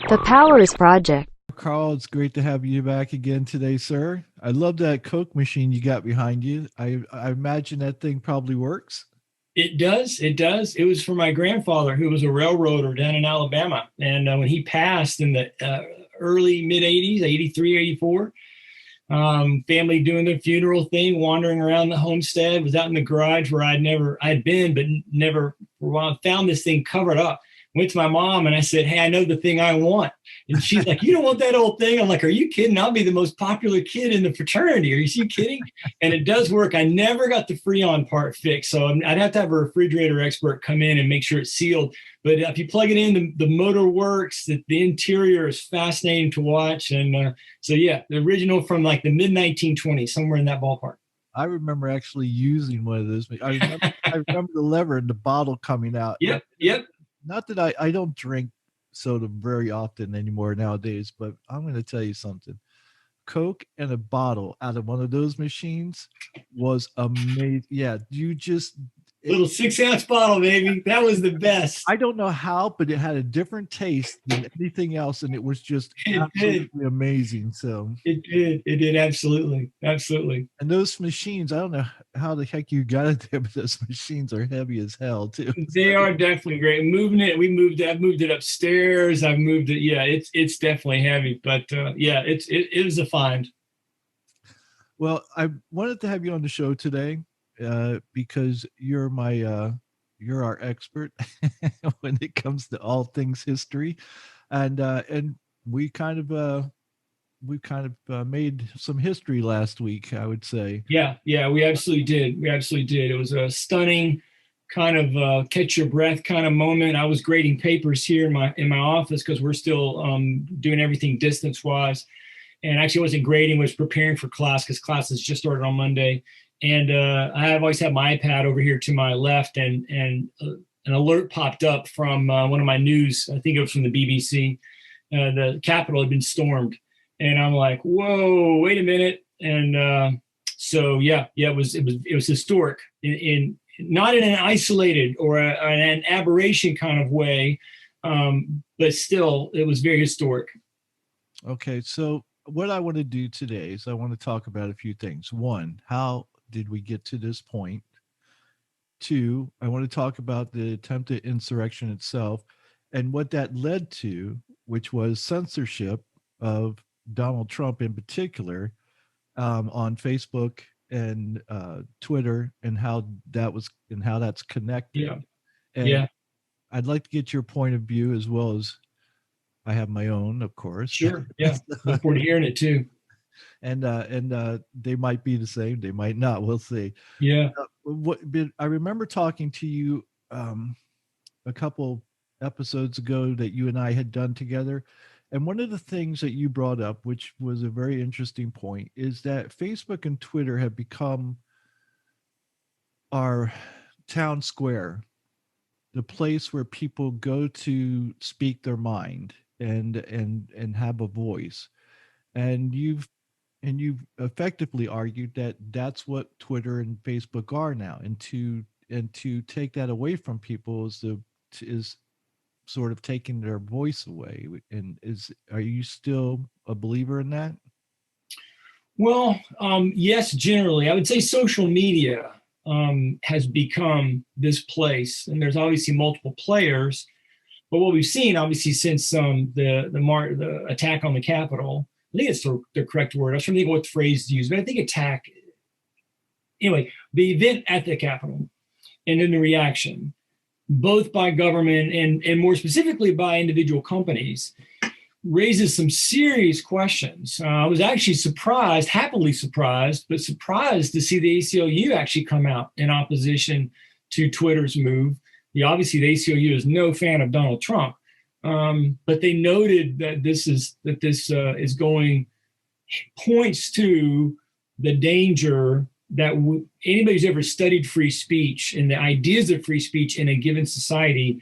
The Powers Project. Carl, it's great to have you back again today, sir. I love that Coke machine you got behind you. I imagine that thing probably works. It does. It does. It was for my grandfather, who was a railroader down in Alabama. And when he passed in the early mid 80s, 83, 84, family doing the funeral thing, wandering around the homestead, was out in the garage where I'd been, but never for a while, found this thing covered up. Went to my mom and I said, "Hey, I know the thing I want." And she's like, "You don't want that old thing?" I'm like, "Are you kidding? I'll be the most popular kid in the fraternity. Are you kidding?" And it does work. I never got the Freon part fixed. So I'd have to have a refrigerator expert come in and make sure it's sealed. But if you plug it in, the motor works. The interior is fascinating to watch. And so, yeah, the original from like the mid 1920s, somewhere in that ballpark. I remember actually using one of those. I remember the lever and the bottle coming out. Yep. Yep. Not that I don't drink soda very often anymore nowadays, but I'm going to tell you something. Coke and a bottle out of one of those machines was amazing. Yeah, Little 6-ounce bottle, baby. That was the best. I don't know how, but it had a different taste than anything else, and it was just absolutely amazing. So it did. It did. Absolutely. Absolutely. And those machines, I don't know how the heck you got it there, but those machines are heavy as hell too. They are definitely great. Moving it, I've moved it upstairs. I've moved it. Yeah, it's definitely heavy, but yeah, it was a find. Well, I wanted to have you on the show today because you're our expert when it comes to all things history, and we kind of made some history last week, I would say. Yeah, we absolutely did. It was a stunning kind of catch your breath kind of moment. I was grading papers here in my office because we're still doing everything distance wise, and actually I wasn't grading, was preparing for class because classes just started on Monday. And I have always had my iPad over here to my left, and an alert popped up from one of my news. I think it was from the BBC. The Capitol had been stormed, and I'm like, "Whoa, wait a minute!" And so it was historic in not in an isolated or an aberration kind of way, but still, it was very historic. Okay, so what I want to do today is I want to talk about a few things. One, how did we get to this point? Two, I want to talk about the attempted insurrection itself and what that led to, which was censorship of Donald Trump in particular, on Facebook and Twitter, and how that's connected. Yeah. And Yeah. I'd like to get your point of view as well as I have my own, of course. Sure. Yeah. Look forward to hearing it too. And they might be the same, they might not. We'll see. Yeah. I remember talking to you a couple episodes ago that you and I had done together, and one of the things that you brought up, which was a very interesting point, is that Facebook and Twitter have become our town square, the place where people go to speak their mind and have a voice. And you've effectively argued that that's what Twitter and Facebook are now, and to take that away from people is sort of taking their voice away. And are you still a believer in that? Well, yes, generally, I would say social media has become this place, and there's obviously multiple players. But what we've seen, obviously, since the attack on the Capitol, I think it's the correct word. I was trying to think what phrase to use, but I think attack. Anyway, the event at the Capitol and then the reaction, both by government and more specifically by individual companies, raises some serious questions. I was actually surprised, happily surprised, but surprised to see the ACLU actually come out in opposition to Twitter's move. Obviously, the ACLU is no fan of Donald Trump, but they noted that this is going, points to the danger that anybody who's ever studied free speech and the ideas of free speech in a given society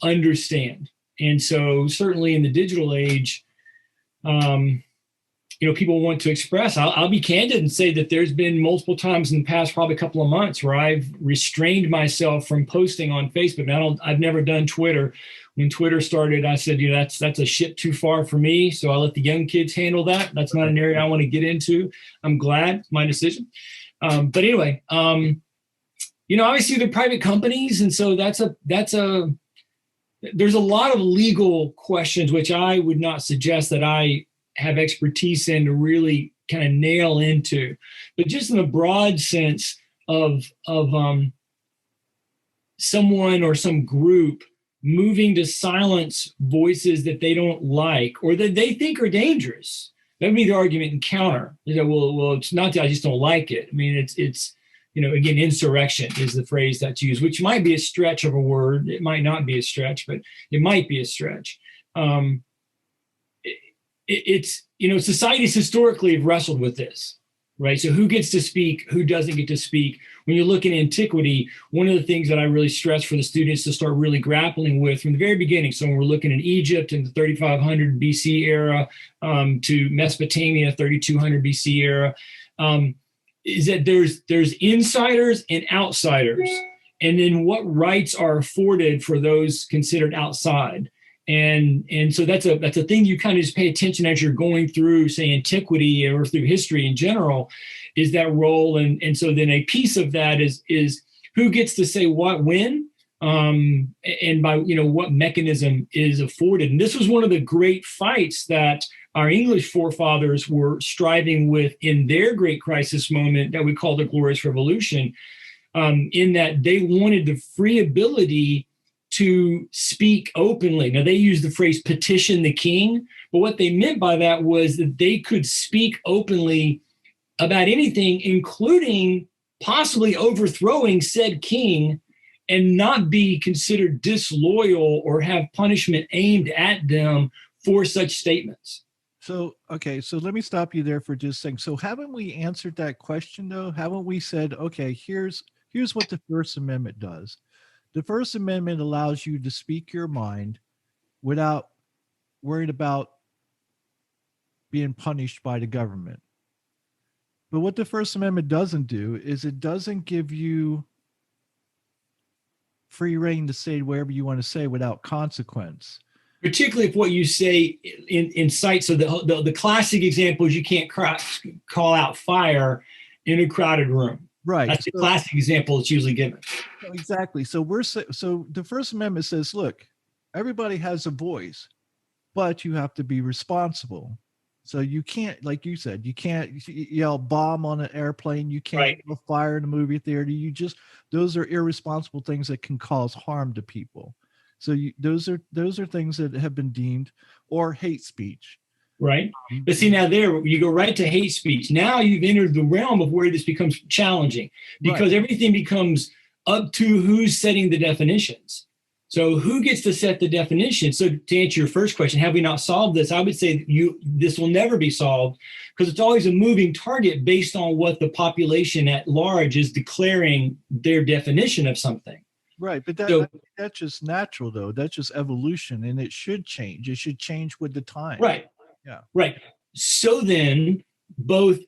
understand. And so certainly in the digital age, people want to express. I'll be candid and say that there's been multiple times in the past, probably a couple of months, where I've restrained myself from posting on Facebook. I've never done Twitter. When Twitter started, I said, that's a ship too far for me. So I'll let the young kids handle that. That's not an area I want to get into. I'm glad it's my decision. But anyway, obviously they're private companies, and so there's a lot of legal questions which I would not suggest that I have expertise in to really kind of nail into, but just in a broad sense of someone or some group moving to silence voices that they don't like or that they think are dangerous. That would be the argument and counter. Well, it's not that I just don't like it. I mean, it's again, insurrection is the phrase that's used, which might be a stretch of a word. It might not be a stretch, but it might be a stretch. Societies historically have wrestled with this, right? So who gets to speak, who doesn't get to speak? When you look at Antiquity, one of the things that I really stress for the students to start really grappling with from the very beginning, so when we're looking at Egypt in the 3500 BC era to Mesopotamia, 3200 BC era, is that there's insiders and outsiders, and then what rights are afforded for those considered outside. And so that's a thing you kind of just pay attention as you're going through, say, Antiquity or through history in general, is that role. And so then a piece of that is who gets to say what when, and by what mechanism is afforded. And this was one of the great fights that our English forefathers were striving with in their great crisis moment that we call the Glorious Revolution, in that they wanted the free ability to speak openly. Now, they use the phrase petition the king, but what they meant by that was that they could speak openly about anything, including possibly overthrowing said king, and not be considered disloyal or have punishment aimed at them for such statements. So let me stop you there for just a second. So haven't we answered that question, though? Haven't we said, okay, here's what the First Amendment does? The First Amendment allows you to speak your mind without worried about being punished by the government. But what the First Amendment doesn't do is it doesn't give you free reign to say whatever you want to say without consequence. Particularly if what you say incites. So the classic example is you can't call out fire in a crowded room. Right. That's the classic example that's usually given. Exactly. So the First Amendment says, look, everybody has a voice, but you have to be responsible. So you can't, like you said, you can't yell bomb on an airplane. You can't yell fire in a movie theater. Those are irresponsible things that can cause harm to people. So those are things that have been deemed or hate speech. Right. But see, now there you go right to hate speech. Now you've entered the realm of where this becomes challenging because everything becomes up to who's setting the definitions. So who gets to set the definition? So to answer your first question, have we not solved this? I would say this will never be solved because it's always a moving target based on what the population at large is declaring their definition of something. Right. But that's just natural, though. That's just evolution, and it should change. It should change with the time. Right. Yeah. Right. So then both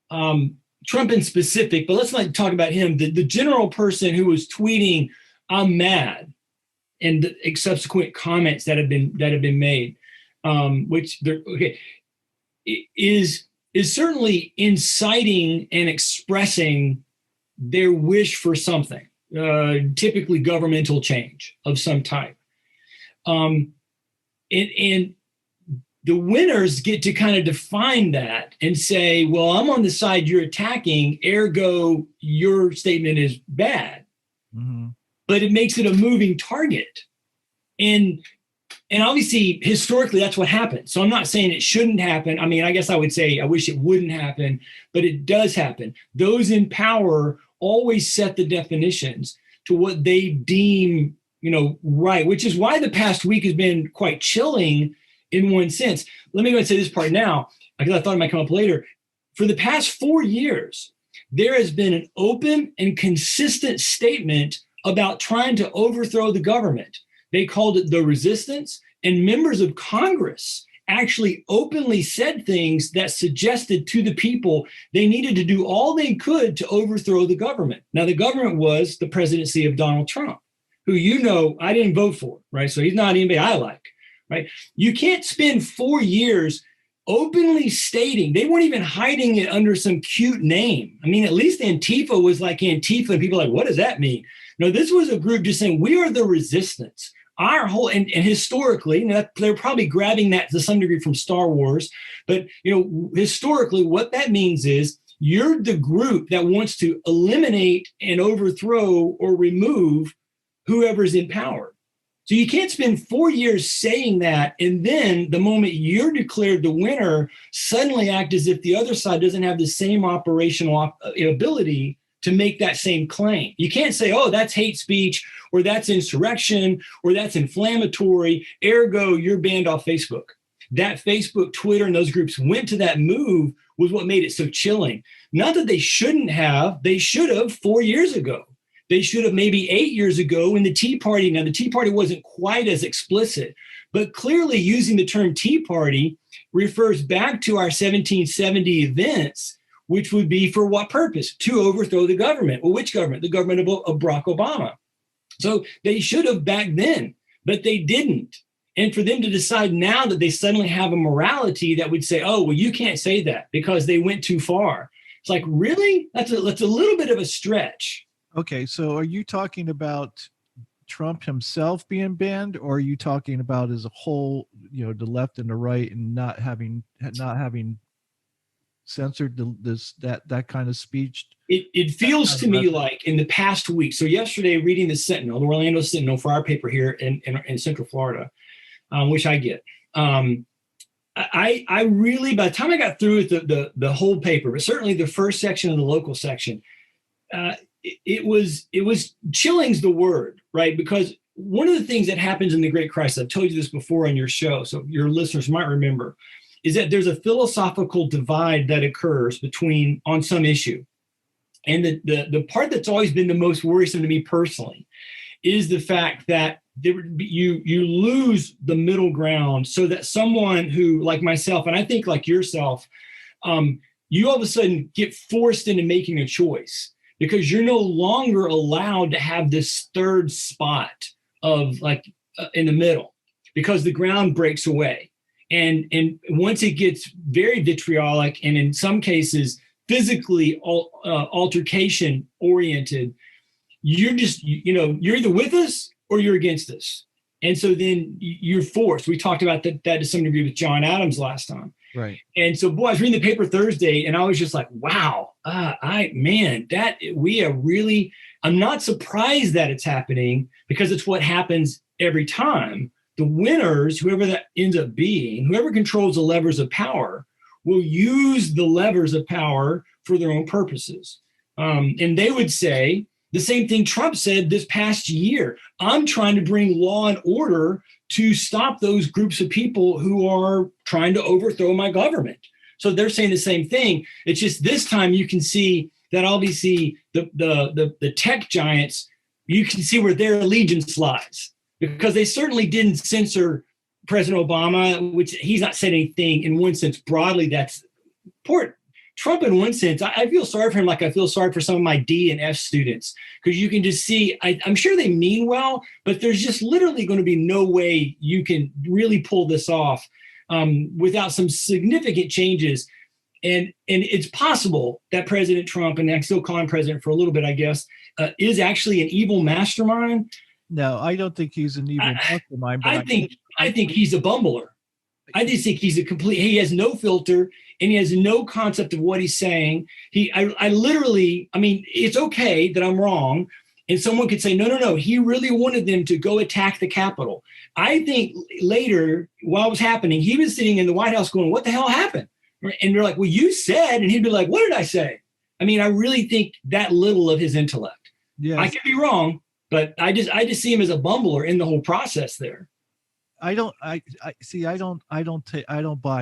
Trump in specific, but let's not talk about him. The general person who was tweeting, "I'm mad," and the subsequent comments that have been made, is certainly inciting and expressing their wish for something, typically governmental change of some type. And the winners get to kind of define that and say, well, I'm on the side you're attacking, ergo your statement is bad. Mm-hmm. But it makes it a moving target. And obviously, historically, that's what happened. So I'm not saying it shouldn't happen. I mean, I guess I would say I wish it wouldn't happen, but it does happen. Those in power always set the definitions to what they deem, right, which is why the past week has been quite chilling in one sense. Let me go and say this part now, because I thought it might come up later. For the past 4 years, there has been an open and consistent statement about trying to overthrow the government. They called it the resistance, and members of Congress actually openly said things that suggested to the people they needed to do all they could to overthrow the government. Now, the government was the presidency of Donald Trump, who, I didn't vote for, right? So he's not anybody I like, right? You can't spend 4 years openly stating, they weren't even hiding it under some cute name. I mean, at least Antifa was like Antifa, and people are like, what does that mean? No, this was a group just saying, we are the resistance. Our whole, and historically, they're probably grabbing that to some degree from Star Wars, but historically, what that means is you're the group that wants to eliminate and overthrow or remove whoever's in power. So you can't spend 4 years saying that, and then the moment you're declared the winner, suddenly act as if the other side doesn't have the same operational ability to make that same claim. You can't say, oh, that's hate speech, or that's insurrection, or that's inflammatory, ergo, you're banned off Facebook. That Facebook, Twitter, and those groups went to that move was what made it so chilling. Not that they shouldn't have, they should have 4 years ago. They should have maybe 8 years ago when the Tea Party, now the Tea Party wasn't quite as explicit, but clearly using the term Tea Party refers back to our 1770 events, which would be for what purpose? To overthrow the government. Well, which government? The government of Barack Obama. So they should have back then, but they didn't. And for them to decide now that they suddenly have a morality that would say, oh, well, you can't say that because they went too far. It's like, really? That's a little bit of a stretch. Okay, so are you talking about Trump himself being banned, or are you talking about as a whole, the left and the right, and not having censored that kind of speech? It feels to me like in the past week. So yesterday, reading the Sentinel, the Orlando Sentinel, for our paper here in Central Florida, which I get. I really, by the time I got through with the whole paper, but certainly the first section and the local section, it was chilling's the word, right? Because one of the things that happens in the Great Crisis, I've told you this before on your show, so your listeners might remember, is that there's a philosophical divide that occurs on some issue. And the part that's always been the most worrisome to me personally is the fact that you lose the middle ground, so that someone who, like myself, and I think like yourself, you all of a sudden get forced into making a choice, because you're no longer allowed to have this third spot of in the middle, because the ground breaks away. And once it gets very vitriolic, and in some cases physically altercation oriented, you're just, you're either with us or you're against us. And so then you're forced. We talked about that to some degree with John Adams last time. Right. And so, boy, I was reading the paper Thursday, and I was just like, wow, we are really, I'm not surprised that it's happening, because it's what happens every time. The winners, whoever that ends up being, whoever controls the levers of power, will use the levers of power for their own purposes. And they would say the same thing Trump said this past year. I'm trying to bring law and order to stop those groups of people who are trying to overthrow my government. So they're saying the same thing. It's just this time you can see that obviously the tech giants, you can see where their allegiance lies, because they certainly didn't censor President Obama, which he's not said anything in one sense broadly that's important. Trump, in one sense, I feel sorry for him like I feel sorry for some of my D and F students, because you can just see, I'm sure they mean well, but there's just literally going to be no way you can really pull this off without some significant changes. And it's possible that President Trump, and I still call him president for a little bit, I guess, is actually an evil mastermind. No, I don't think he's an evil mastermind. But I think he's a bumbler. I just think he has no filter, and he has no concept of what he's saying. I literally, it's okay that I'm wrong. And someone could say, no, he really wanted them to go attack the Capitol. I think later, while it was happening, he was sitting in the White House going, what the hell happened? And they're like, well, you said, and he'd be like, what did I say? I really think that little of his intellect. Yes. I could be wrong, but I just see him as a bumbler in the whole process there. I don't buy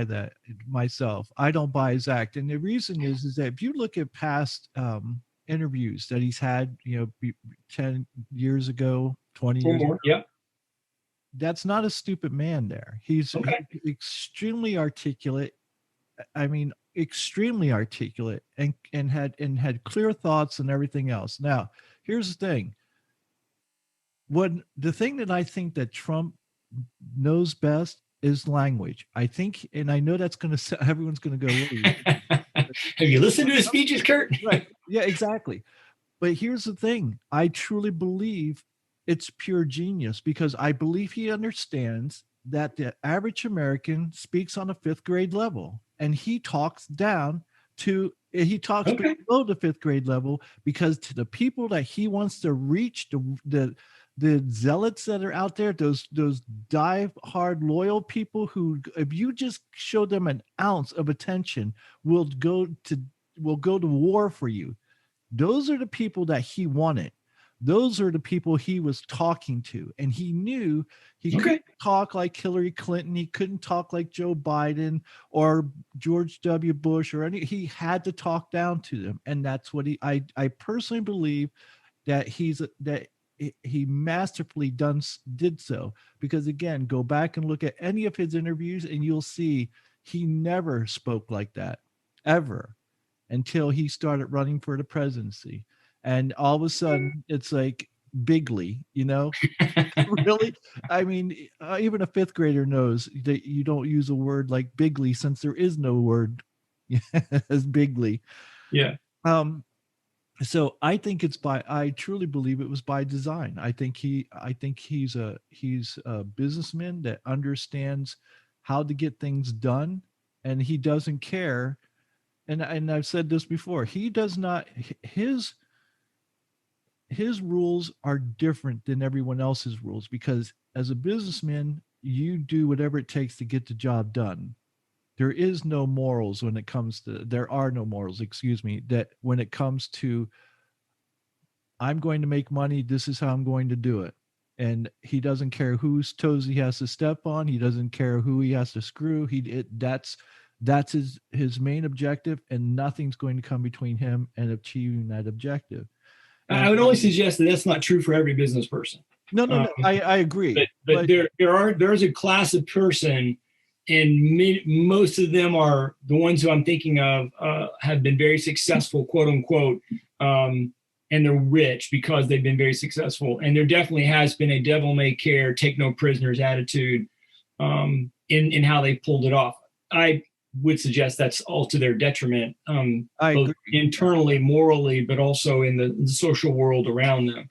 that myself. I don't buy his act. And the reason is that if you look at past interviews that he's had, 10 years ago, 20 years ago, yeah, that's not a stupid man there. Okay. He's extremely articulate. I mean, extremely articulate, and had clear thoughts and everything else. Now, here's the thing. When the thing that I think that Trump knows best is language. I think, and I know that's going to everyone's going to go, Have you listened to his speeches, Kurt? right? Yeah, exactly. But here's the thing. I truly believe it's pure genius because I believe he understands that the average American speaks on a fifth grade level and he talks down he talks Okay. below the fifth grade level because to the people that he wants to reach, the zealots that are out there, those die hard loyal people who, if you just show them an ounce of attention, will go to war for you. Those are the people that he wanted. Those are the people he was talking to. And he knew he couldn't talk like Hillary Clinton. He couldn't talk like Joe Biden or George W. Bush or any. He had to talk down to them. And that's what I personally believe that he masterfully did so. Because again, go back and look at any of his interviews and you'll see he never spoke like that, ever, until he started running for the presidency. And all of a sudden, it's like bigly, really. I mean, even a fifth grader knows that you don't use a word like bigly since there is no word as bigly. Yeah. So I truly believe it was by design. I think he's a businessman that understands how to get things done, and he doesn't care. And I've said this before. He does not his rules are different than everyone else's rules because as a businessman, you do whatever it takes to get the job done. There is no morals when it comes to there are no morals, excuse me, that when it comes to I'm going to make money, this is how I'm going to do it. And he doesn't care whose toes he has to step on. He doesn't care who he has to screw. That's his main objective, and nothing's going to come between him and achieving that objective. And I would only suggest that that's not true for every business person. no, I agree. But there's a class of person, and most of them are the ones who I'm thinking of have been very successful, quote unquote, and they're rich because they've been very successful. And there definitely has been a devil may care, take no prisoners attitude in how they pulled it off. I would suggest that's all to their detriment, both internally, morally, but also in the social world around them.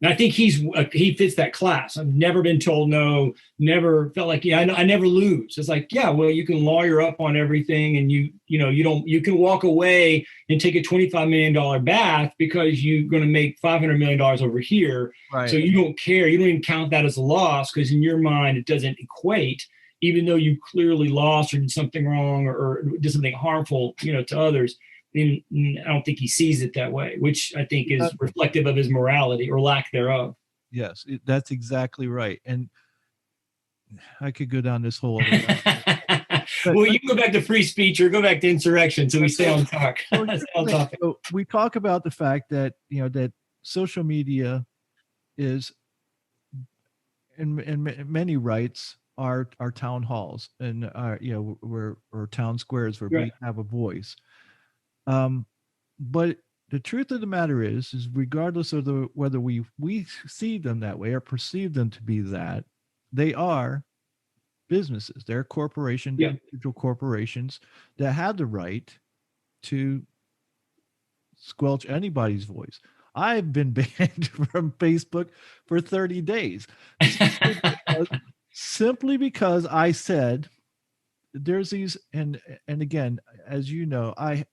And I think he fits that class. I've never been told no, never felt like, yeah, I never lose. It's like, yeah, well, you can lawyer up on everything and you can walk away and take a $25 million bath because you're going to make $500 million over here. Right. So you don't care. You don't even count that as a loss because in your mind, it doesn't equate, even though you clearly lost or did something wrong or did something harmful, to others. And I don't think he sees it that way, which I think is reflective of his morality or lack thereof. Yes, that's exactly right. And I could go down this whole well, you can go back to free speech or go back to insurrection, so we stay on talk. So we talk about the fact that that social media is in many rights our town halls and we're town squares where we have a voice. But the truth of the matter is regardless of whether we see them that way or perceive them to be that, they are businesses. They're corporations, individual corporations that have the right to squelch anybody's voice. I've been banned from Facebook for 30 days simply because I said there's these, and again, as you know, I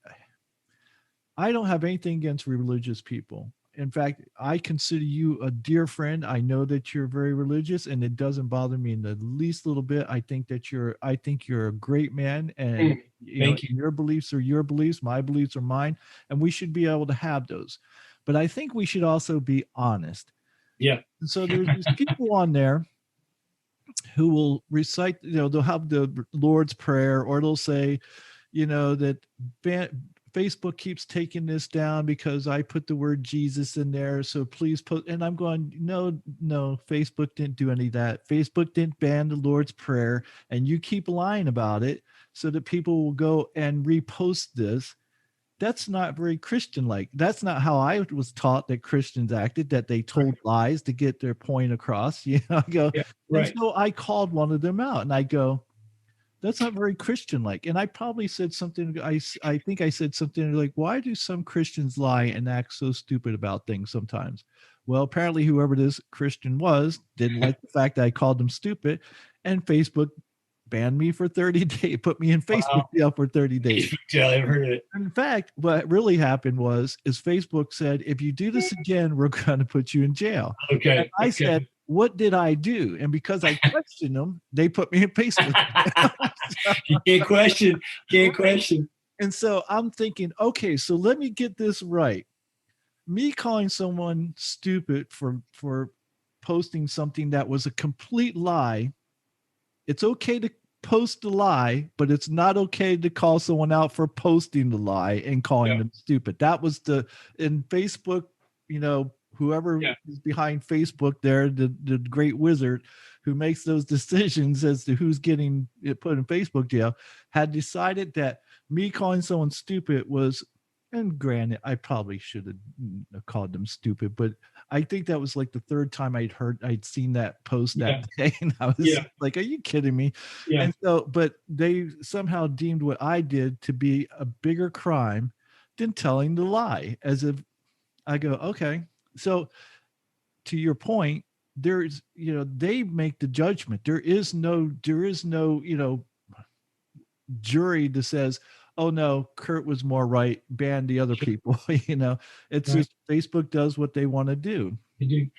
don't have anything against religious people. In fact, I consider you a dear friend. I know that you're very religious, and it doesn't bother me in the least little bit. I think you're a great man, and Thank you. your beliefs are your beliefs, my beliefs are mine, and we should be able to have those. But I think we should also be honest. Yeah. And so there's these people on there who will recite, they'll have the Lord's Prayer, or they'll say, that Facebook keeps taking this down because I put the word Jesus in there. So please put, and I'm going, no, Facebook didn't do any of that. Facebook didn't ban the Lord's Prayer. And you keep lying about it so that people will go and repost this. That's not very Christian like. That's not how I was taught that Christians acted, that they told lies to get their point across. I go, and so I called one of them out and I go, that's not very Christian like. And I probably said something. I think I said something like, why do some Christians lie and act so stupid about things sometimes? Well, apparently whoever this Christian was didn't like the fact that I called them stupid, and Facebook banned me for 30 days, put me in Facebook jail for 30 days. Yeah, I've heard of it. In fact, what really happened is Facebook said, if you do this again, we're going to put you in jail. Okay. And I said, what did I do? And because I questioned them, they put me in Facebook. You can't question. And so I'm thinking, okay, so let me get this right. Me calling someone stupid for posting something that was a complete lie. It's okay to post a lie, but it's not okay to call someone out for posting the lie and calling them stupid. That was in Facebook, whoever is behind Facebook there, the great wizard who makes those decisions as to who's getting put in Facebook jail, had decided that me calling someone stupid was, and granted, I probably should have called them stupid, but I think that was like the third time I'd seen that post that day. And I was like, are you kidding me? Yeah. And so, but they somehow deemed what I did to be a bigger crime than telling the lie, as if I go, okay. So to your point, there's, they make the judgment. There is no, jury that says, oh no, Kurt was more right, ban the other people. It's just Facebook does what they want to do.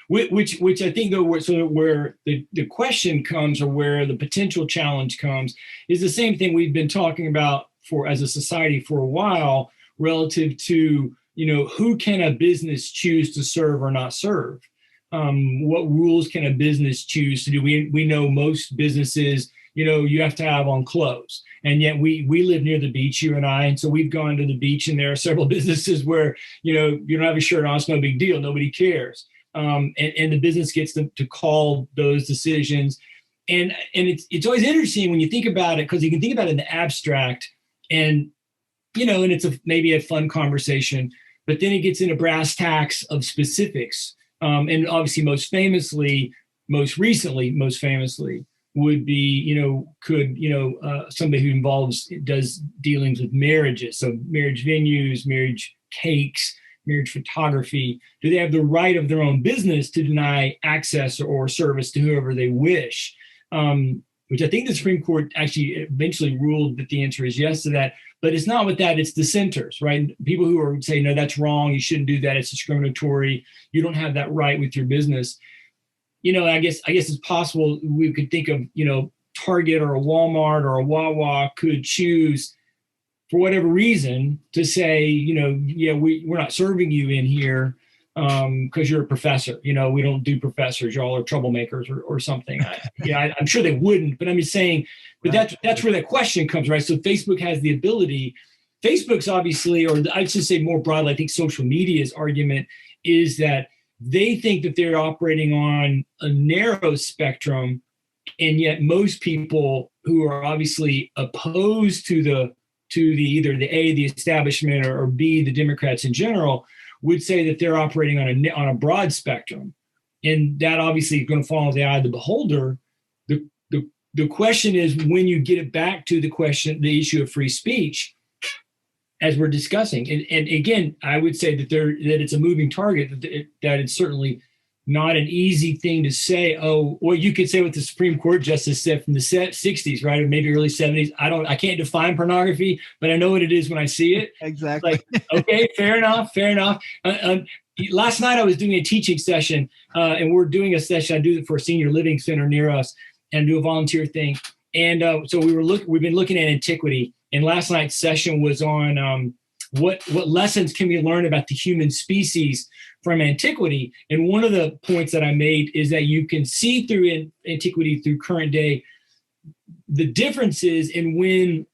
Which I think though, where the question comes, or where the potential challenge comes, is the same thing we've been talking about as a society for a while, relative to, who can a business choose to serve or not serve? What rules can a business choose to do? We know most businesses, you have to have on clothes. And yet we live near the beach, you and I. And so we've gone to the beach, and there are several businesses where, you don't have a shirt on, it's no big deal. Nobody cares. And the business gets to call those decisions. And it's always interesting when you think about it, because you can think about it in the abstract, and, and it's maybe a fun conversation, but then it gets into brass tacks of specifics. And obviously most famously would be, somebody who does dealings with marriages. So marriage venues, marriage cakes, marriage photography. Do they have the right of their own business to deny access or service to whoever they wish? Which I think the Supreme Court actually eventually ruled that the answer is yes to that. But it's not with that, it's dissenters, right? People who are saying, no, that's wrong, you shouldn't do that, it's discriminatory, you don't have that right with your business. I guess it's possible we could think of, Target or a Walmart or a Wawa could choose, for whatever reason, to say, we're not serving you in here because you're a professor. We don't do professors. Y'all are troublemakers or something. I'm sure they wouldn't, but I'm just saying. But that's where that question comes, right? So Facebook has the ability. Facebook's obviously, or I should say more broadly, I think social media's argument is that they think that they're operating on a narrow spectrum, and yet most people who are obviously opposed to the either the establishment, or B, the Democrats in general, would say that they're operating on a broad spectrum, and that obviously is going to fall in the eye of the beholder. The question is, when you get it back to the issue of free speech, as we're discussing, and again, I would say that it's a moving target, that it's certainly not an easy thing to say. Oh, or you could say what the Supreme Court justice said from the 60s, right? Or maybe early 70s. I can't define pornography, but I know what it is when I see it. Exactly. Like, okay, fair enough. Last night I was doing a teaching session, and we're doing a session. I do it for a senior living center near us, and do a volunteer thing. And so we've been looking at Antiquity, and last night's session was on what lessons can we learn about the human species from Antiquity. And one of the points that I made is that you can see through Antiquity, through current day, the differences in when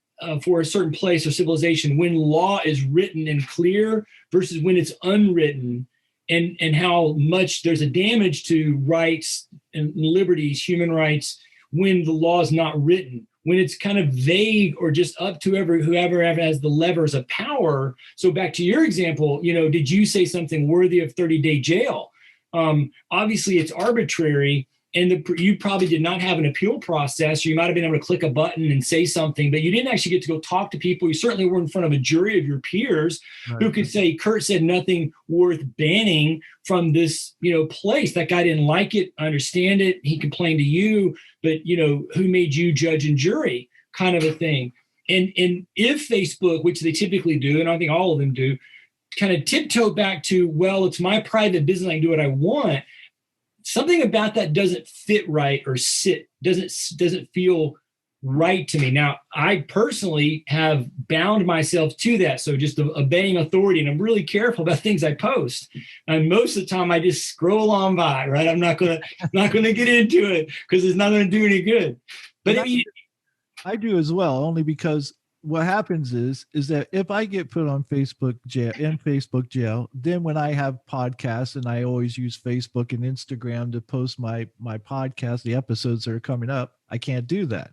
for a certain place or civilization when law is written and clear versus when it's unwritten, and how much there's a damage to rights and liberties, human rights, when the law is not written, when it's kind of vague or just up to whoever has the levers of power. So back to your example, did you say something worthy of 30-day jail? Obviously, it's arbitrary, and you probably did not have an appeal process. Or you might have been able to click a button and say something, but you didn't actually get to go talk to people. You certainly were in front of a jury of your peers who could say, Kurt said nothing worth banning from this, place. That guy didn't like it. I understand it. He complained to you, but who made you judge and jury, kind of a thing. And if Facebook, which they typically do, and I think all of them do, kind of tiptoe back to, well, it's my private business, I can do what I want. Something about that doesn't fit right or doesn't feel right to me. Now, I personally have bound myself to that. So just obeying authority, and I'm really careful about things I post. And most of the time I just scroll on by, right? I'm not gonna get into it because it's not gonna do any good. But I do as well, only because what happens is that if I get put on Facebook jail, then when I have podcasts, and I always use Facebook and Instagram to post my podcast, the episodes that are coming up, I can't do that.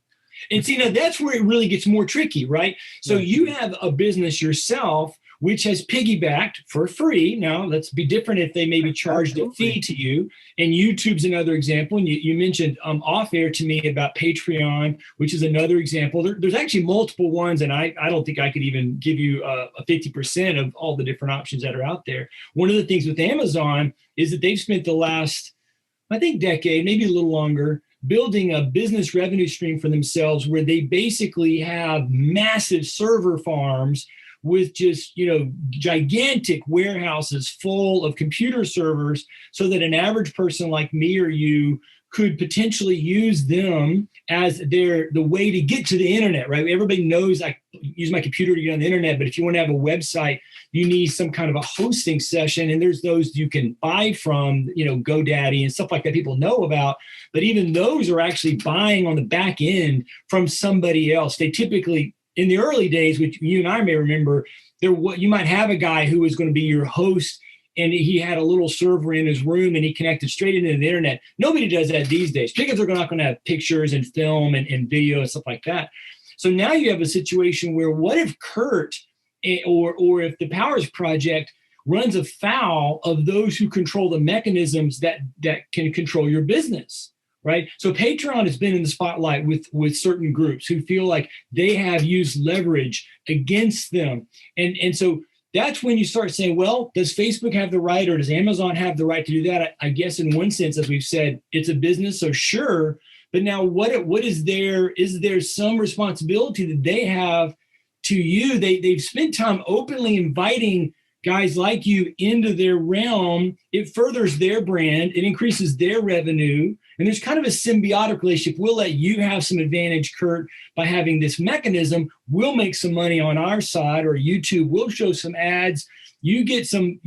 And see, now that's where it really gets more tricky, right? So you have a business yourself, which has piggybacked for free. Now, let's be different if they maybe charged a fee to you. And YouTube's another example. And you mentioned off air to me about Patreon, which is another example. There's actually multiple ones, and I don't think I could even give you a 50% of all the different options that are out there. One of the things with Amazon is that they've spent the last, I think, decade, maybe a little longer, building a business revenue stream for themselves where they basically have massive server farms with just, gigantic warehouses full of computer servers, so that an average person like me or you could potentially use them as the way to get to the internet, right? Everybody knows I use my computer to get on the internet, but if you want to have a website, you need some kind of a hosting session, and there's those you can buy from, GoDaddy and stuff like that people know about. But even those are actually buying on the back end from somebody else. They typically, in the early days, which you and I may remember, you might have a guy who was going to be your host, and he had a little server in his room, and he connected straight into the internet. Nobody does that these days because they're not going to have pictures and film and video and stuff like that. So now you have a situation where, what if Kurt or if the Powers Project runs afoul of those who control the mechanisms that can control your business, right? So Patreon has been in the spotlight with certain groups who feel like they have used leverage against them. And so that's when you start saying, well, does Facebook have the right, or does Amazon have the right to do that? I guess in one sense, as we've said, it's a business, so sure. But now what is there some responsibility that they have to you? They've spent time openly inviting guys like you into their realm. It furthers their brand, it increases their revenue, and there's kind of a symbiotic relationship. We'll let you have some advantage, Kurt, by having this mechanism. We'll make some money on our side, or YouTube will show some ads. You get something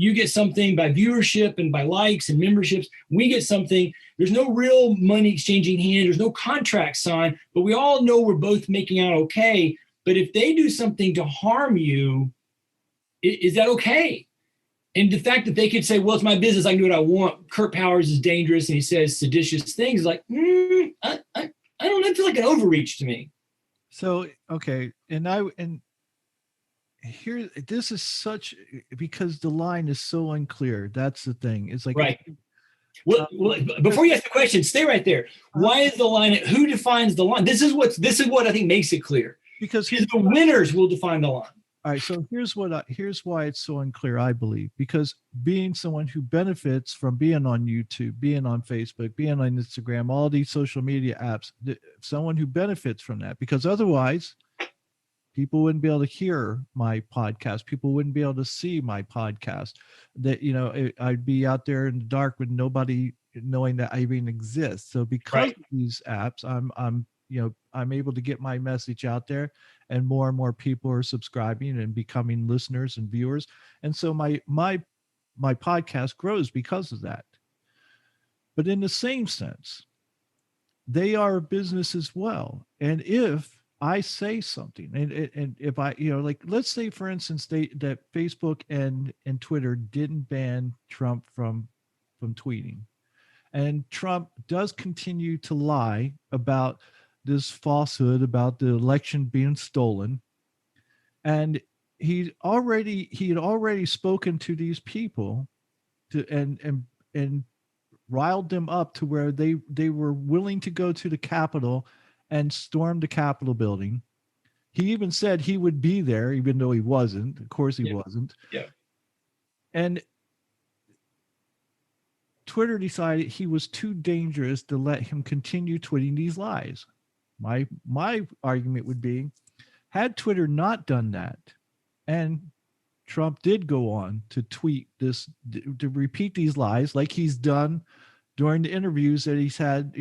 by viewership and by likes and memberships. We get something. There's no real money exchanging hand. There's no contract signed, but we all know we're both making out okay. But if they do something to harm you, is that okay? And the fact that they could say, well, it's my business, I can do what I want. Kurt Powers is dangerous and he says seditious things, like, I don't know, it feels like an overreach to me. So, okay. And here, this is such, because the line is so unclear. That's the thing. It's like, right. Well, before you ask the question, stay right there. Why is the line? Who defines the line? This is what I think makes it clear. Because the winners will define the line. All right. So here's why it's so unclear, I believe, because being someone who benefits from being on YouTube, being on Facebook, being on Instagram, all these social media apps, someone who benefits from that, because otherwise people wouldn't be able to hear my podcast. People wouldn't be able to see my podcast. That, I'd be out there in the dark with nobody knowing that I even exist. So because of these apps, I'm able to get my message out there, and more people are subscribing and becoming listeners and viewers. And so my podcast grows because of that. But in the same sense, they are a business as well. And if I say something, and if I, like, let's say for instance that Facebook and Twitter didn't ban Trump from tweeting, and Trump does continue to lie about this falsehood about the election being stolen, and he had already spoken to these people to and riled them up to where they were willing to go to the Capitol and storm the Capitol building. He even said he would be there, even though he wasn't. Of course, he Yeah. wasn't. Yeah. And Twitter decided he was too dangerous to let him continue tweeting these lies. My argument would be, had Twitter not done that, and Trump did go on to tweet this, to repeat these lies like he's done during the interviews that he's had,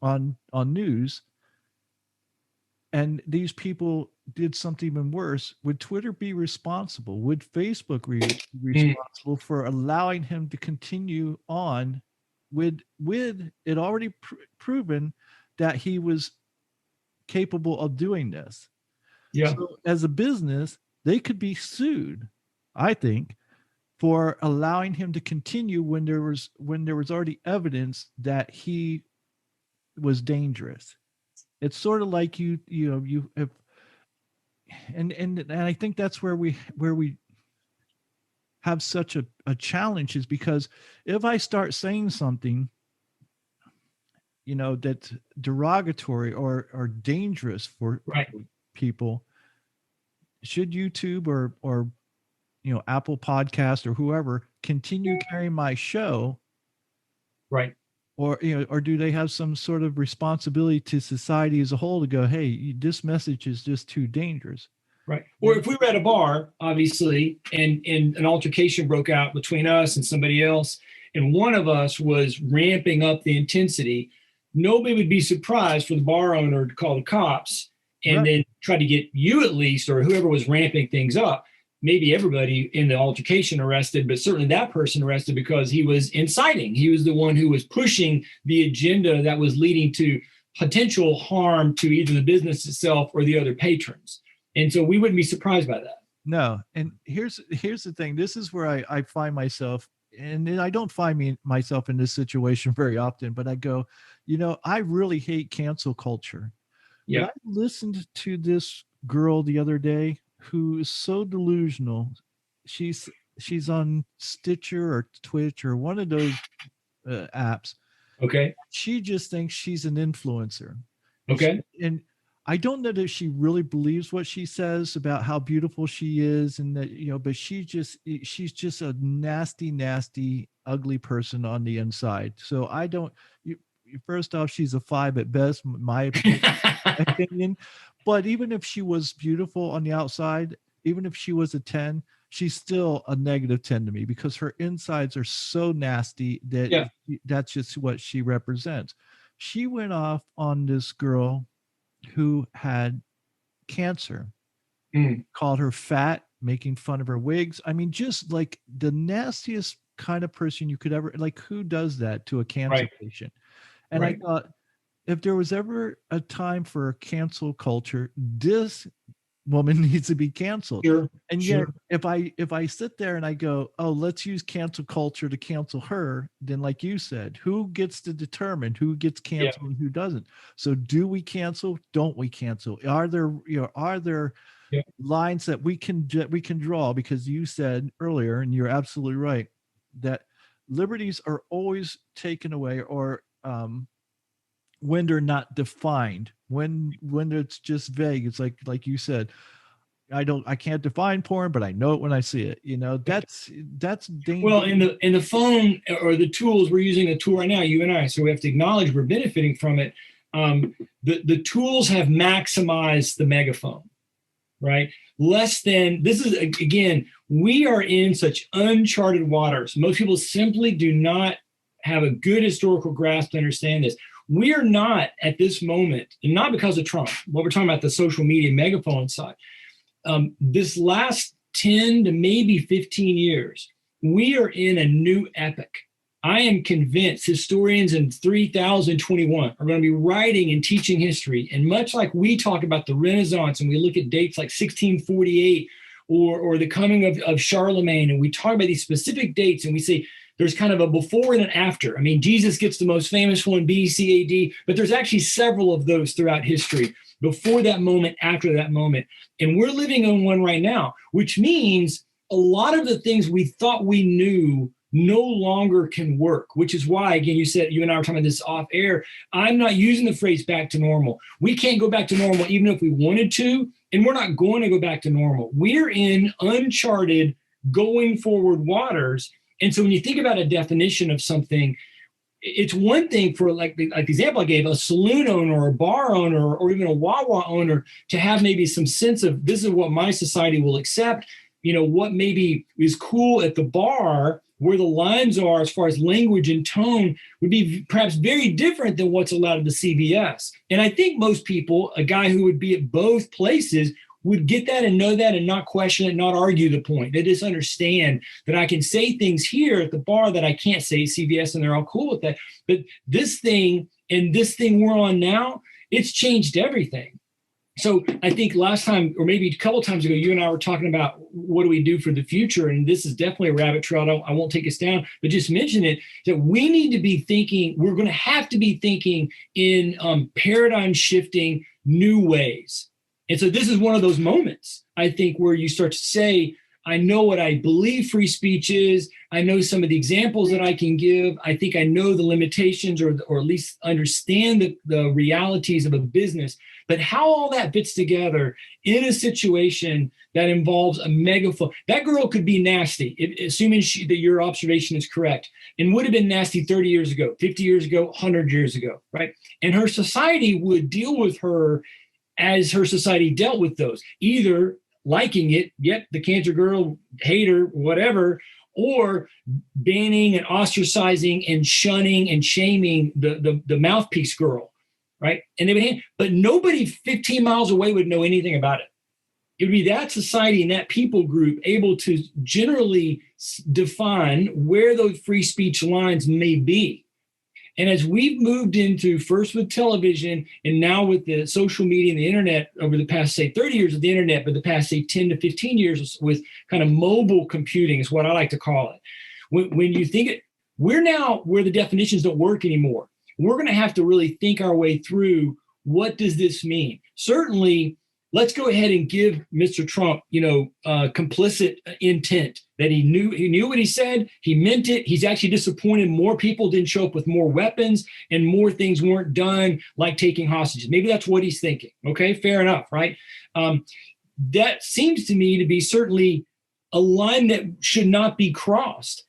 on news, and these people did something even worse, would Twitter be responsible? Would Facebook be responsible for allowing him to continue on with it already proven that he was capable of doing this? Yeah. So as a business, they could be sued, I think, for allowing him to continue when there was already evidence that he was dangerous. It's sort of like you have, and I think that's where we have such a challenge, is because if I start saying something, that's derogatory or dangerous for Right. people, should YouTube or Apple Podcast or whoever continue carrying my show? Right. Or or do they have some sort of responsibility to society as a whole to go, hey, this message is just too dangerous? Right. Or if we were at a bar, obviously, and an altercation broke out between us and somebody else, and one of us was ramping up the intensity, nobody would be surprised for the bar owner to call the cops and Right. then try to get you, at least, or whoever was ramping things up. Maybe everybody in the altercation arrested, but certainly that person arrested because he was inciting. He was the one who was pushing the agenda that was leading to potential harm to either the business itself or the other patrons. And so we wouldn't be surprised by that. No. And here's the thing. This is where I find myself, and I don't find myself in this situation very often, but I go, I really hate cancel culture. Yeah. But I listened to this girl the other day who is so delusional. She's on Stitcher or Twitch or one of those apps. Okay. She just thinks she's an influencer. Okay. And I don't know that she really believes what she says about how beautiful she is, and that, but she's just a nasty, nasty, ugly person on the inside. So I don't. First off, she's a 5 at best, my opinion. But even if she was beautiful on the outside, even if she was a 10, she's still a negative 10 to me, because her insides are so nasty that that's just what she represents. She went off on this girl who had cancer, called her fat, making fun of her wigs. I mean, just like the nastiest kind of person you could ever, like, who does that to a cancer patient? And I thought, if there was ever a time for cancel culture, this woman needs to be canceled. And yet, if I sit there and I go, oh, let's use cancel culture to cancel her, then, like you said, who gets to determine who gets canceled and who doesn't? So do we cancel? Don't we cancel? Are there lines that we can draw? Because you said earlier, and you're absolutely right, that liberties are always taken away, or when they're not defined, when it's just vague. It's like you said, I can't define porn, but I know it when I see it. That's dangerous. Well, in the phone or the tools, we're using a tool right now, you and I, so we have to acknowledge we're benefiting from it. The tools have maximized the megaphone, right? This is, again, we are in such uncharted waters. Most people simply do not have a good historical grasp to understand this. We are not at this moment, and not because of Trump, what we're talking about, the social media megaphone side. This last 10 to maybe 15 years, we are in a new epoch. I am convinced historians in 3021 are going to be writing and teaching history. And much like we talk about the Renaissance and we look at dates like 1648 or the coming of Charlemagne, and we talk about these specific dates and we say there's kind of a before and an after. I mean, Jesus gets the most famous one, BC AD, but there's actually several of those throughout history, before that moment, after that moment. And we're living on one right now, which means a lot of the things we thought we knew no longer can work, which is why, again, you said, you and I were talking about this off air, I'm not using the phrase back to normal. We can't go back to normal even if we wanted to, and we're not going to go back to normal. We're in uncharted, going forward waters. And so when you think about a definition of something, it's one thing for like the example I gave, a saloon owner or a bar owner or even a Wawa owner to have maybe some sense of this is what my society will accept, what maybe is cool at the bar, where the lines are as far as language and tone would be perhaps very different than what's allowed at the CVS. And I think most people, a guy who would be at both places, would get that and know that and not question it, not argue the point. They just understand that I can say things here at the bar that I can't say at CVS, and they're all cool with that. But this thing and this thing we're on now, it's changed everything. So I think last time, or maybe a couple of times ago, you and I were talking about what do we do for the future? And this is definitely a rabbit trail. I won't take us down, but just mention it, that we need to be thinking, we're going to have to be thinking in paradigm shifting new ways. And so this is one of those moments, I think, where you start to say, I know what I believe free speech is. I know some of the examples that I can give. I think I know the limitations or at least understand the realities of a business. But how all that fits together in a situation that involves a megaphone. That girl could be nasty, assuming that your observation is correct, and would have been nasty 30 years ago, 50 years ago, 100 years ago, right? And her society would deal with her as her society dealt with those, either liking it, yep, the cancer girl, hater, whatever, or banning and ostracizing and shunning and shaming the mouthpiece girl, right? And they would, but nobody 15 miles away would know anything about it. It would be that society and that people group able to generally define where those free speech lines may be. And as we've moved into, first with television and now with the social media and the internet over the past, say, 30 years of the internet, but the past, say, 10 to 15 years with kind of mobile computing is what I like to call it. When you think it, we're now where the definitions don't work anymore. We're going to have to really think our way through, what does this mean? Certainly, let's go ahead and give Mr. Trump, complicit intent, that he knew what he said, he meant it. He's actually disappointed more people didn't show up with more weapons and more things weren't done, like taking hostages. Maybe that's what he's thinking. Okay, fair enough, right? That seems to me to be certainly a line that should not be crossed.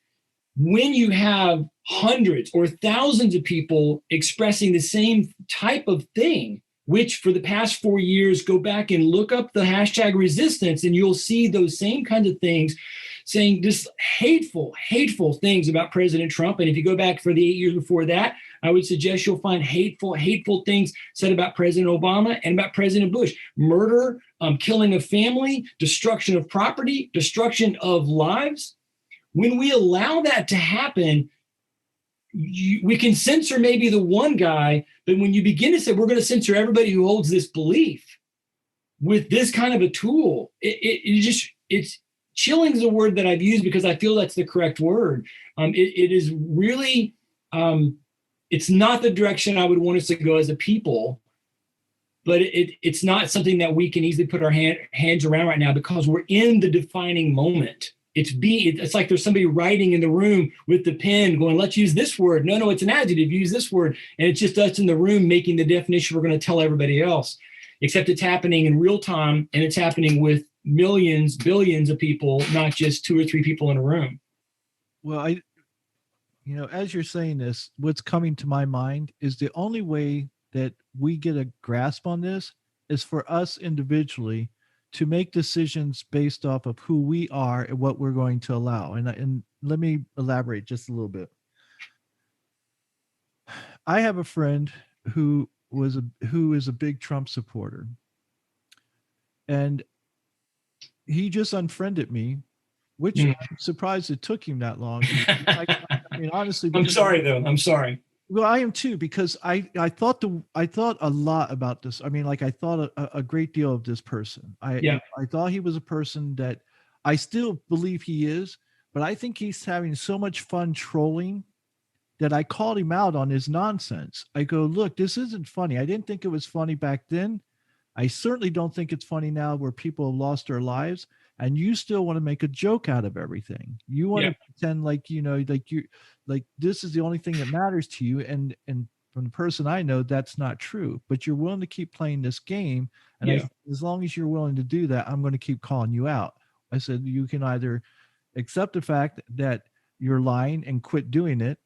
When you have hundreds or thousands of people expressing the same type of thing, which for the past 4 years, go back and look up the hashtag resistance, and you'll see those same kinds of things, saying just hateful things about President Trump. And if you go back for the 8 years before that, I would suggest you'll find hateful things said about President Obama and about President Bush. Murder, killing of family, destruction of property, destruction of lives. When we allow that to happen, we can censor maybe the one guy, but when you begin to say we're going to censor everybody who holds this belief with this kind of a tool, it's chilling is a word that I've used because I feel that's the correct word. It is really, it's not the direction I would want us to go as a people, but it's not something that we can easily put our hands around right now because we're in the defining moment. It's like there's somebody writing in the room with the pen going, let's use this word. No, it's an adjective. Use this word. And it's just us in the room making the definition we're going to tell everybody else, except it's happening in real time and it's happening with millions, billions of people, not just 2 or 3 people in a room. Well, as you're saying this, what's coming to my mind is the only way that we get a grasp on this is for us individually to make decisions based off of who we are and what we're going to allow. And let me elaborate just a little bit. I have a friend who is a big Trump supporter, and he just unfriended me, which I'm surprised it took him that long. mean, honestly, I'm because sorry though. I'm sorry. well, I am too, because I thought a lot about this. I mean, like I thought a great deal of this person. Yeah. I thought he was a person that I still believe he is, but I think he's having so much fun trolling that I called him out on his nonsense. I go, look, this isn't funny. I didn't think it was funny back then. I certainly don't think it's funny now where people have lost their lives and you still want to make a joke out of everything. You want Yeah. to pretend like, like this is the only thing that matters to you. And from the person I know, that's not true, but you're willing to keep playing this game. And Yeah. as long as you're willing to do that, I'm going to keep calling you out. I said, you can either accept the fact that you're lying and quit doing it,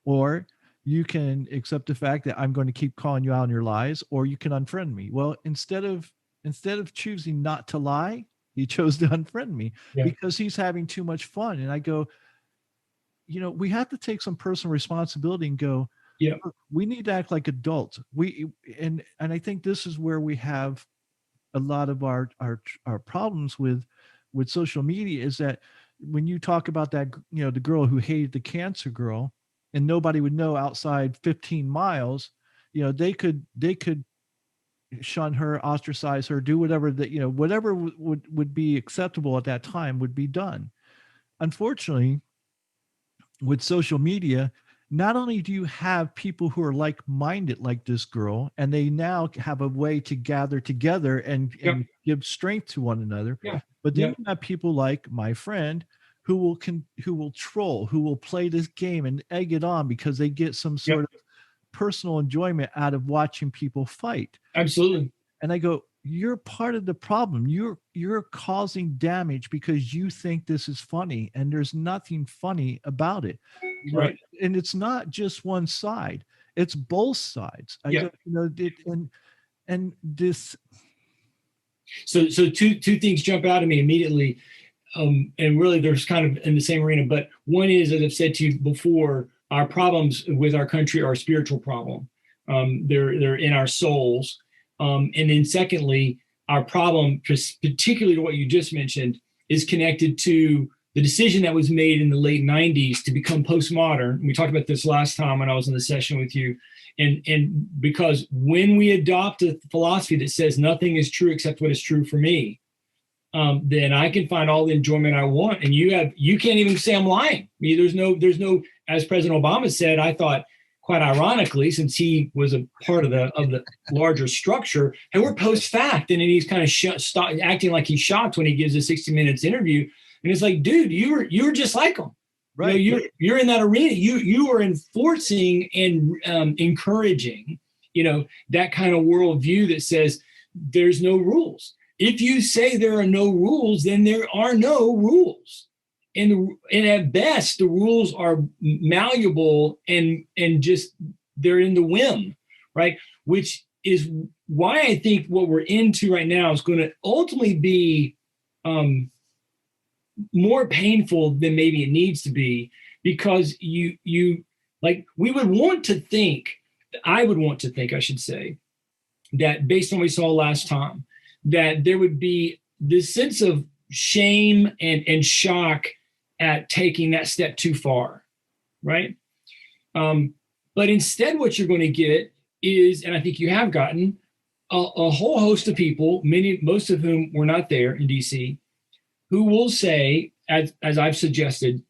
or you can accept the fact that I'm going to keep calling you out on your lies, or you can unfriend me. Well, instead of choosing not to lie, he chose to unfriend me Yeah. because he's having too much fun. And I go, we have to take some personal responsibility and go, Yeah. look, we need to act like adults. And I think this is where we have a lot of our problems with social media, is that when you talk about that, the girl who hated the cancer girl and nobody would know outside 15 miles, they could shun her, ostracize her, do whatever that, whatever would be acceptable at that time would be done. Unfortunately, with social media, not only do you have people who are like-minded like this girl, and they now have a way to gather together and Yeah. give strength to one another, Yeah. but then Yeah. you have people like my friend who will troll, who will play this game and egg it on because they get some Yeah. sort of personal enjoyment out of watching people fight. Absolutely. And I go, you're part of the problem. You're causing damage because you think this is funny, and there's nothing funny about it. Right. And it's not just one side; it's both sides. I Yeah. go, and this. So two things jump out at me immediately. And really there's kind of in the same arena, but one is, as I've said to you before, our problems with our country are a spiritual problem. They're in our souls. And then secondly, our problem, particularly to what you just mentioned, is connected to the decision that was made in the late 90s to become postmodern. We talked about this last time when I was in the session with you. And because when we adopt a philosophy that says nothing is true except what is true for me, then I can find all the enjoyment I want. And you can't even say I'm lying. I mean, there's no, as President Obama said, I thought quite ironically, since he was a part of the larger structure, and we're post fact, and then he's kind of acting like he's shocked when he gives a 60 Minutes interview. And it's like, dude, you were just like him. Right. You're in that arena. You are enforcing and encouraging, that kind of worldview that says there's no rules. If you say there are no rules, then there are no rules. And at best, the rules are malleable and just they're in the whim, right? Which is why I think what we're into right now is going to ultimately be more painful than maybe it needs to be, because you like we would want to think, I would want to think, I should say, that based on what we saw last time, that there would be this sense of shame and shock at taking that step too far, right? But instead, what you're going to get is, and I think you have gotten, a whole host of people, most of whom were not there in DC, who will say, as I've suggested,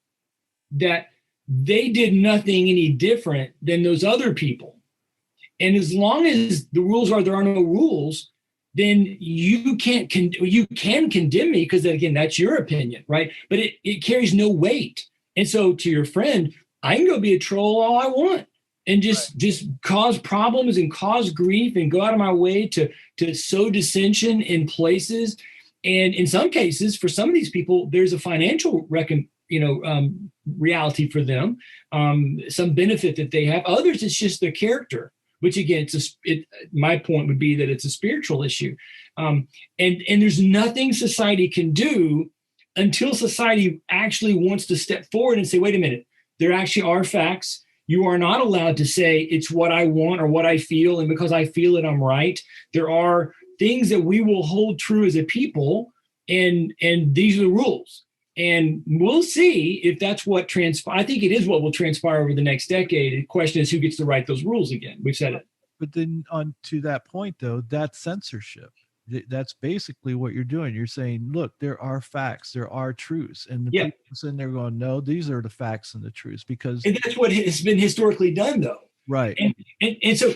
that they did nothing any different than those other people. And as long as the rules are there are no rules, then you can condemn me, because again, that's your opinion, right? But it carries no weight. And so to your friend, I can go be a troll all I want and just cause problems and cause grief and go out of my way to sow dissension in places. And in some cases, for some of these people, there's a financial reality for them, some benefit that they have. Others, it's just their character, which again, my point would be that it's a spiritual issue. And there's nothing society can do until society actually wants to step forward and say, wait a minute, there actually are facts. You are not allowed to say it's what I want or what I feel, and because I feel it, I'm right. There are things that we will hold true as a people, and these are the rules. And we'll see if that's what transpire. I think it is what will transpire over the next decade. The question is who gets to write those rules again. We've said it. But then on to that point though, that's censorship. That's basically what you're doing. You're saying, look, there are facts, there are truths, and the Yeah. people sitting there going, no, these are the facts and the truths, because And that's what has been historically done, though. right. And so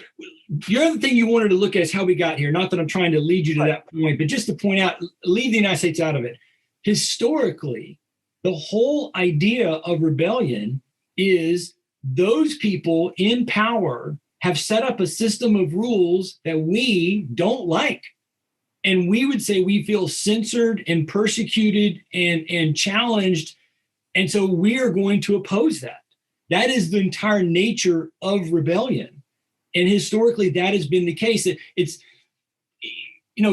the other thing you wanted to look at is how we got here. Not that I'm trying to lead you to that point, but just to point out, leave the United States out of it. Historically, the whole idea of rebellion is those people in power have set up a system of rules that we don't like. And we would say we feel censored and persecuted and challenged. And so we are going to oppose that. That is the entire nature of rebellion. And historically, that has been the case. It's,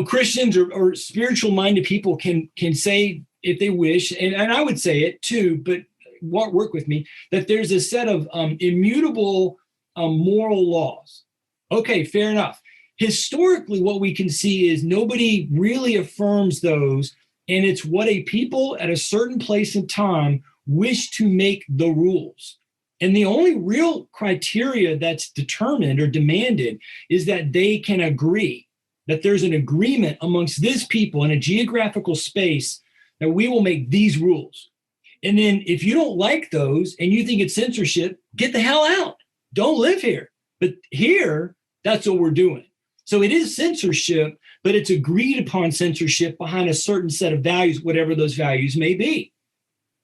Christians or spiritual minded people can say, if they wish, and I would say it too, but work with me, that there's a set of immutable moral laws. Okay, fair enough. Historically, what we can see is nobody really affirms those, and it's what a people at a certain place in time wish to make the rules. And the only real criteria that's determined or demanded is that they can agree, that there's an agreement amongst this people in a geographical space that we will make these rules. And then if you don't like those and you think it's censorship, get the hell out. Don't live here. But here, that's what we're doing. So it is censorship, but it's agreed upon censorship behind a certain set of values, whatever those values may be.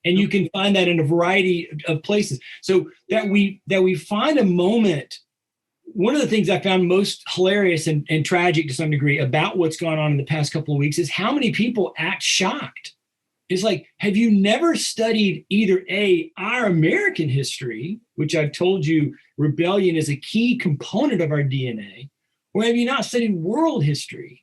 And you can find that in a variety of places. So that we find a moment. One of the things I found most hilarious and tragic to some degree about what's gone on in the past couple of weeks is how many people act shocked. It's like, have you never studied either our American history, which I've told you rebellion is a key component of our DNA, or have you not studied world history?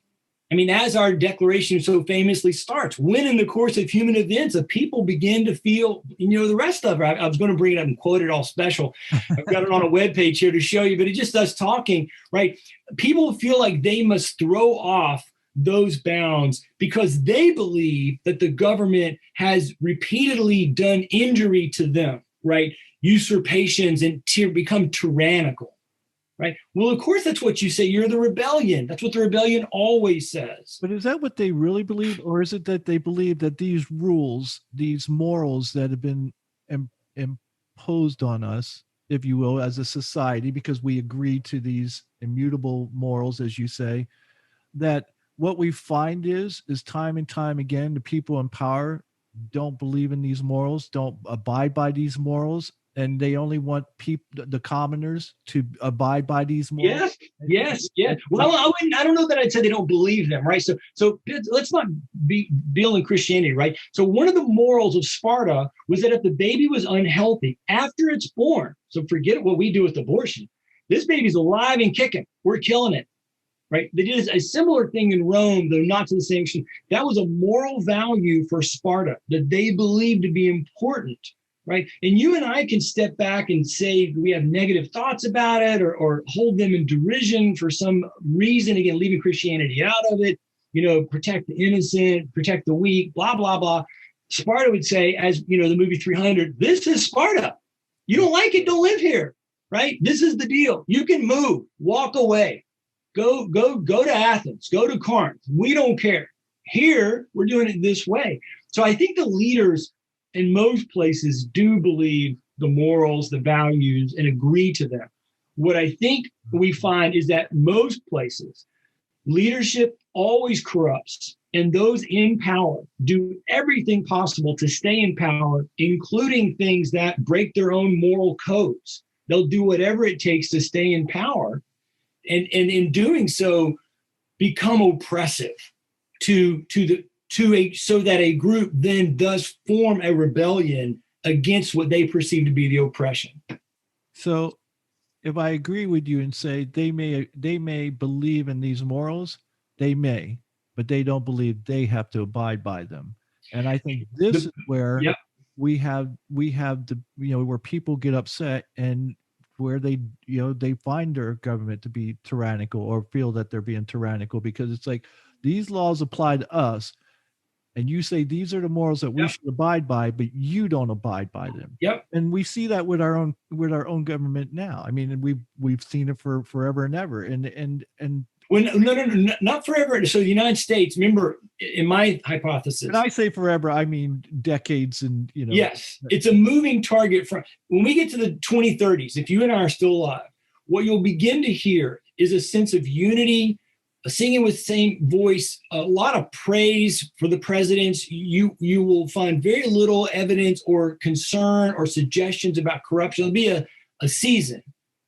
I mean, as our declaration so famously starts, when in the course of human events, a people begin to feel, the rest of it, I was going to bring it up and quote it all special. I've got it on a webpage here to show you, but it just does talking, right? People feel like they must throw off those bounds because they believe that the government has repeatedly done injury to them, right? Usurpations and become tyrannical. Right. Well, of course, that's what you say. You're the rebellion. That's what the rebellion always says. But is that what they really believe? Or is it that they believe that these rules, these morals that have been imposed on us, if you will, as a society, because we agree to these immutable morals, as you say, that what we find is time and time again, the people in power don't believe in these morals, don't abide by these morals, and they only want the commoners to abide by these morals. Yes. Well, I don't know that I'd say they don't believe them, right? So let's not be deal in Christianity, right? So one of the morals of Sparta was that if the baby was unhealthy after it's born, so forget what we do with abortion, this baby's alive and kicking, we're killing it, right? They did a similar thing in Rome, though not to the same extent. That was a moral value for Sparta that they believed to be important. Right. And you and I can step back and say we have negative thoughts about it or hold them in derision for some reason, again, leaving Christianity out of it, protect the innocent, protect the weak, blah, blah, blah. Sparta would say, as the movie 300, this is Sparta. You don't like it, don't live here. Right. This is the deal. You can move, walk away, go to Athens, go to Corinth. We don't care. Here, we're doing it this way. So I think the leaders in most places do believe the morals, the values, and agree to them. What I think we find is that most places, leadership always corrupts, and those in power do everything possible to stay in power, including things that break their own moral codes. They'll do whatever it takes to stay in power, and in doing so, become oppressive so that a group then does form a rebellion against what they perceive to be the oppression. So if I agree with you and say they may believe in these morals, they may, but they don't believe they have to abide by them. And I think this is where we have the, where people get upset and where they find their government to be tyrannical or feel that they're being tyrannical, because it's like these laws apply to us. and you say these are the morals that we Yep. should abide by, but you don't abide by them. Yep. And we see that with our own government now. I mean, and we've seen it for forever and ever. And When no, not forever. So the United States, remember, in my hypothesis, and I say forever, I mean decades, and yes, it's a moving target. From when we get to the 2030s, if you and I are still alive, what you'll begin to hear is a sense of unity, singing with the same voice, a lot of praise for the presidents. You will find very little evidence or concern or suggestions about corruption. There'll be a season,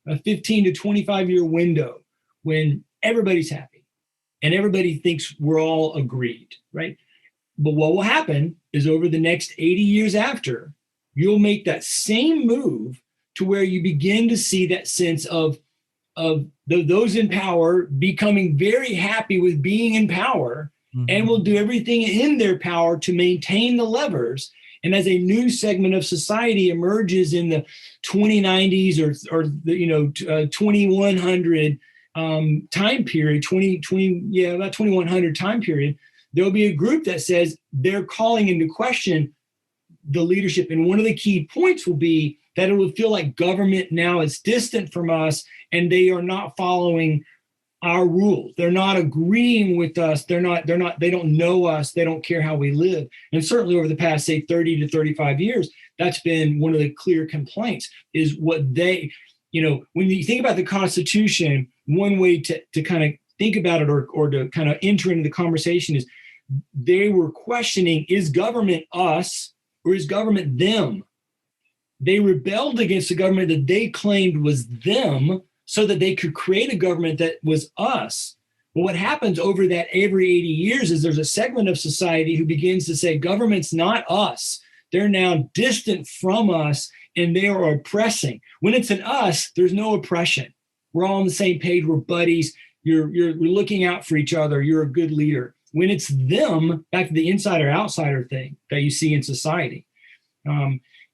a 15 to 25 year window when everybody's happy and everybody thinks we're all agreed, right? But what will happen is over the next 80 years after, you'll make that same move to where you begin to see that sense of those in power becoming very happy with being in power, mm-hmm. and will do everything in their power to maintain the levers. And as a new segment of society emerges in the 2090s or the 2100 time period, about 2100 time period, there'll be a group that says they're calling into question the leadership. And one of the key points will be that it will feel like government now is distant from us and they are not following our rules. They're not agreeing with us. They don't know us. They don't care how we live. And certainly over the past, say, 30 to 35 years, that's been one of the clear complaints is what they, when you think about the Constitution, one way to kind of think about it or to kind of enter into the conversation is they were questioning, is government us or is government them? They rebelled against the government that they claimed was them so that they could create a government that was us. But what happens over that every 80 years is there's a segment of society who begins to say government's not us. They're now distant from us and they are oppressing. When it's an us, there's no oppression. We're all on the same page. We're buddies. You're looking out for each other. You're a good leader. When it's them, back to the insider-outsider thing that you see in society,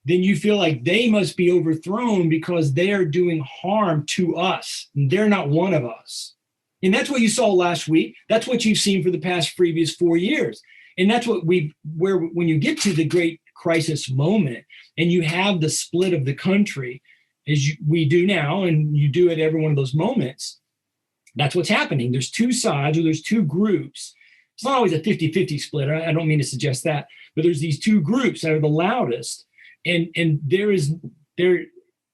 then you feel like they must be overthrown because they are doing harm to us. They're not one of us. And that's what you saw last week. That's what you've seen for the past previous 4 years. And that's what when you get to the great crisis moment and you have the split of the country, as we do now, and you do at every one of those moments, that's what's happening. There's two sides or there's two groups. It's not always a 50-50 split. I don't mean to suggest that, but there's these two groups that are the loudest. And there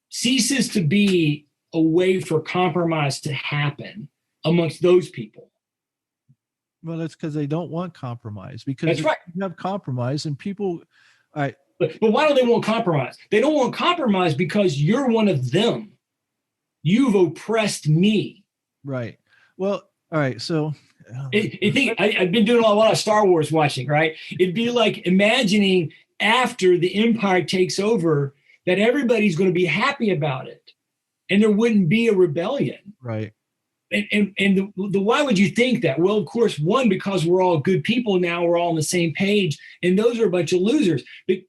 ceases to be a way for compromise to happen amongst those people. Well, that's because they don't want compromise. Because that's right. You have compromise, and people. All right. But why don't they want compromise? They don't want compromise because you're one of them. You've oppressed me. Right. Well, all right. So. I've been doing a lot of Star Wars watching, right? It'd be like imagining after the Empire takes over that everybody's going to be happy about it and there wouldn't be a rebellion. Right. And the why would you think that? Well, of course, one, because we're all good people now, we're all on the same page, and those are a bunch of losers. But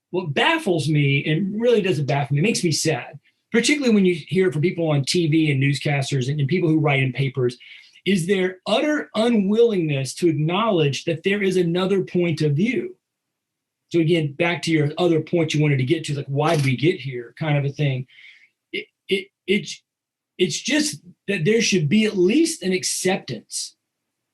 what baffles me, and really doesn't baffle me, it makes me sad, particularly when you hear it from people on TV and newscasters and people who write in papers, is their utter unwillingness to acknowledge that there is another point of view. So again, back to your other point you wanted to get to, like, why did we get here kind of a thing. It's just that there should be at least an acceptance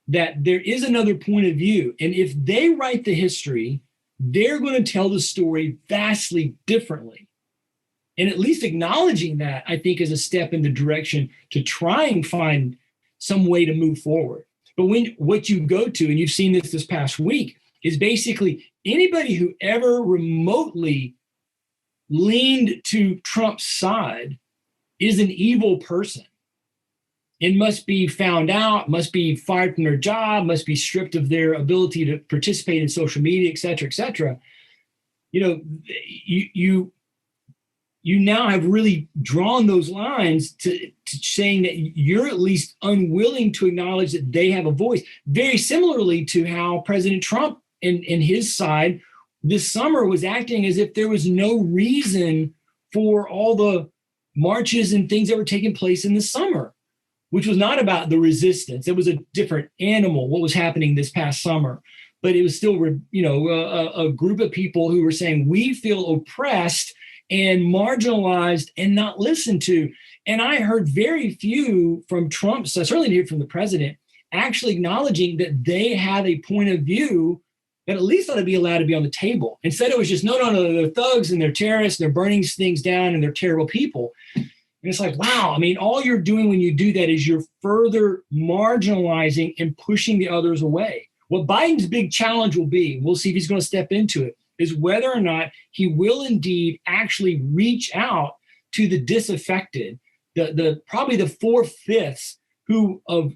that there is another point of view. And if they write the history, they're going to tell the story vastly differently. And at least acknowledging that, I think, is a step in the direction to try and find some way to move forward. But what you go to, and you've seen this past week, is basically anybody who ever remotely leaned to Trump's side is an evil person and must be found out, must be fired from their job, must be stripped of their ability to participate in social media, et cetera, et cetera. You now have really drawn those lines to saying that you're at least unwilling to acknowledge that they have a voice. Very similarly to how President Trump and his side this summer was acting as if there was no reason for all the marches and things that were taking place in the summer, which was not about the resistance. It was a different animal, what was happening this past summer. but it was still, a group of people who were saying, we feel oppressed and marginalized and not listened to. And I heard very few from Trump, so I certainly didn't hear from the president, actually acknowledging that they had a point of view that at least ought to be allowed to be on the table. Instead, it was just, no, no, no, they're thugs and they're terrorists, and they're burning things down and they're terrible people. And it's like, wow, I mean, all you're doing when you do that is you're further marginalizing and pushing the others away. What Biden's big challenge will be, we'll see if he's going to step into it, is whether or not he will indeed actually reach out to the disaffected, the probably the 4/5 who of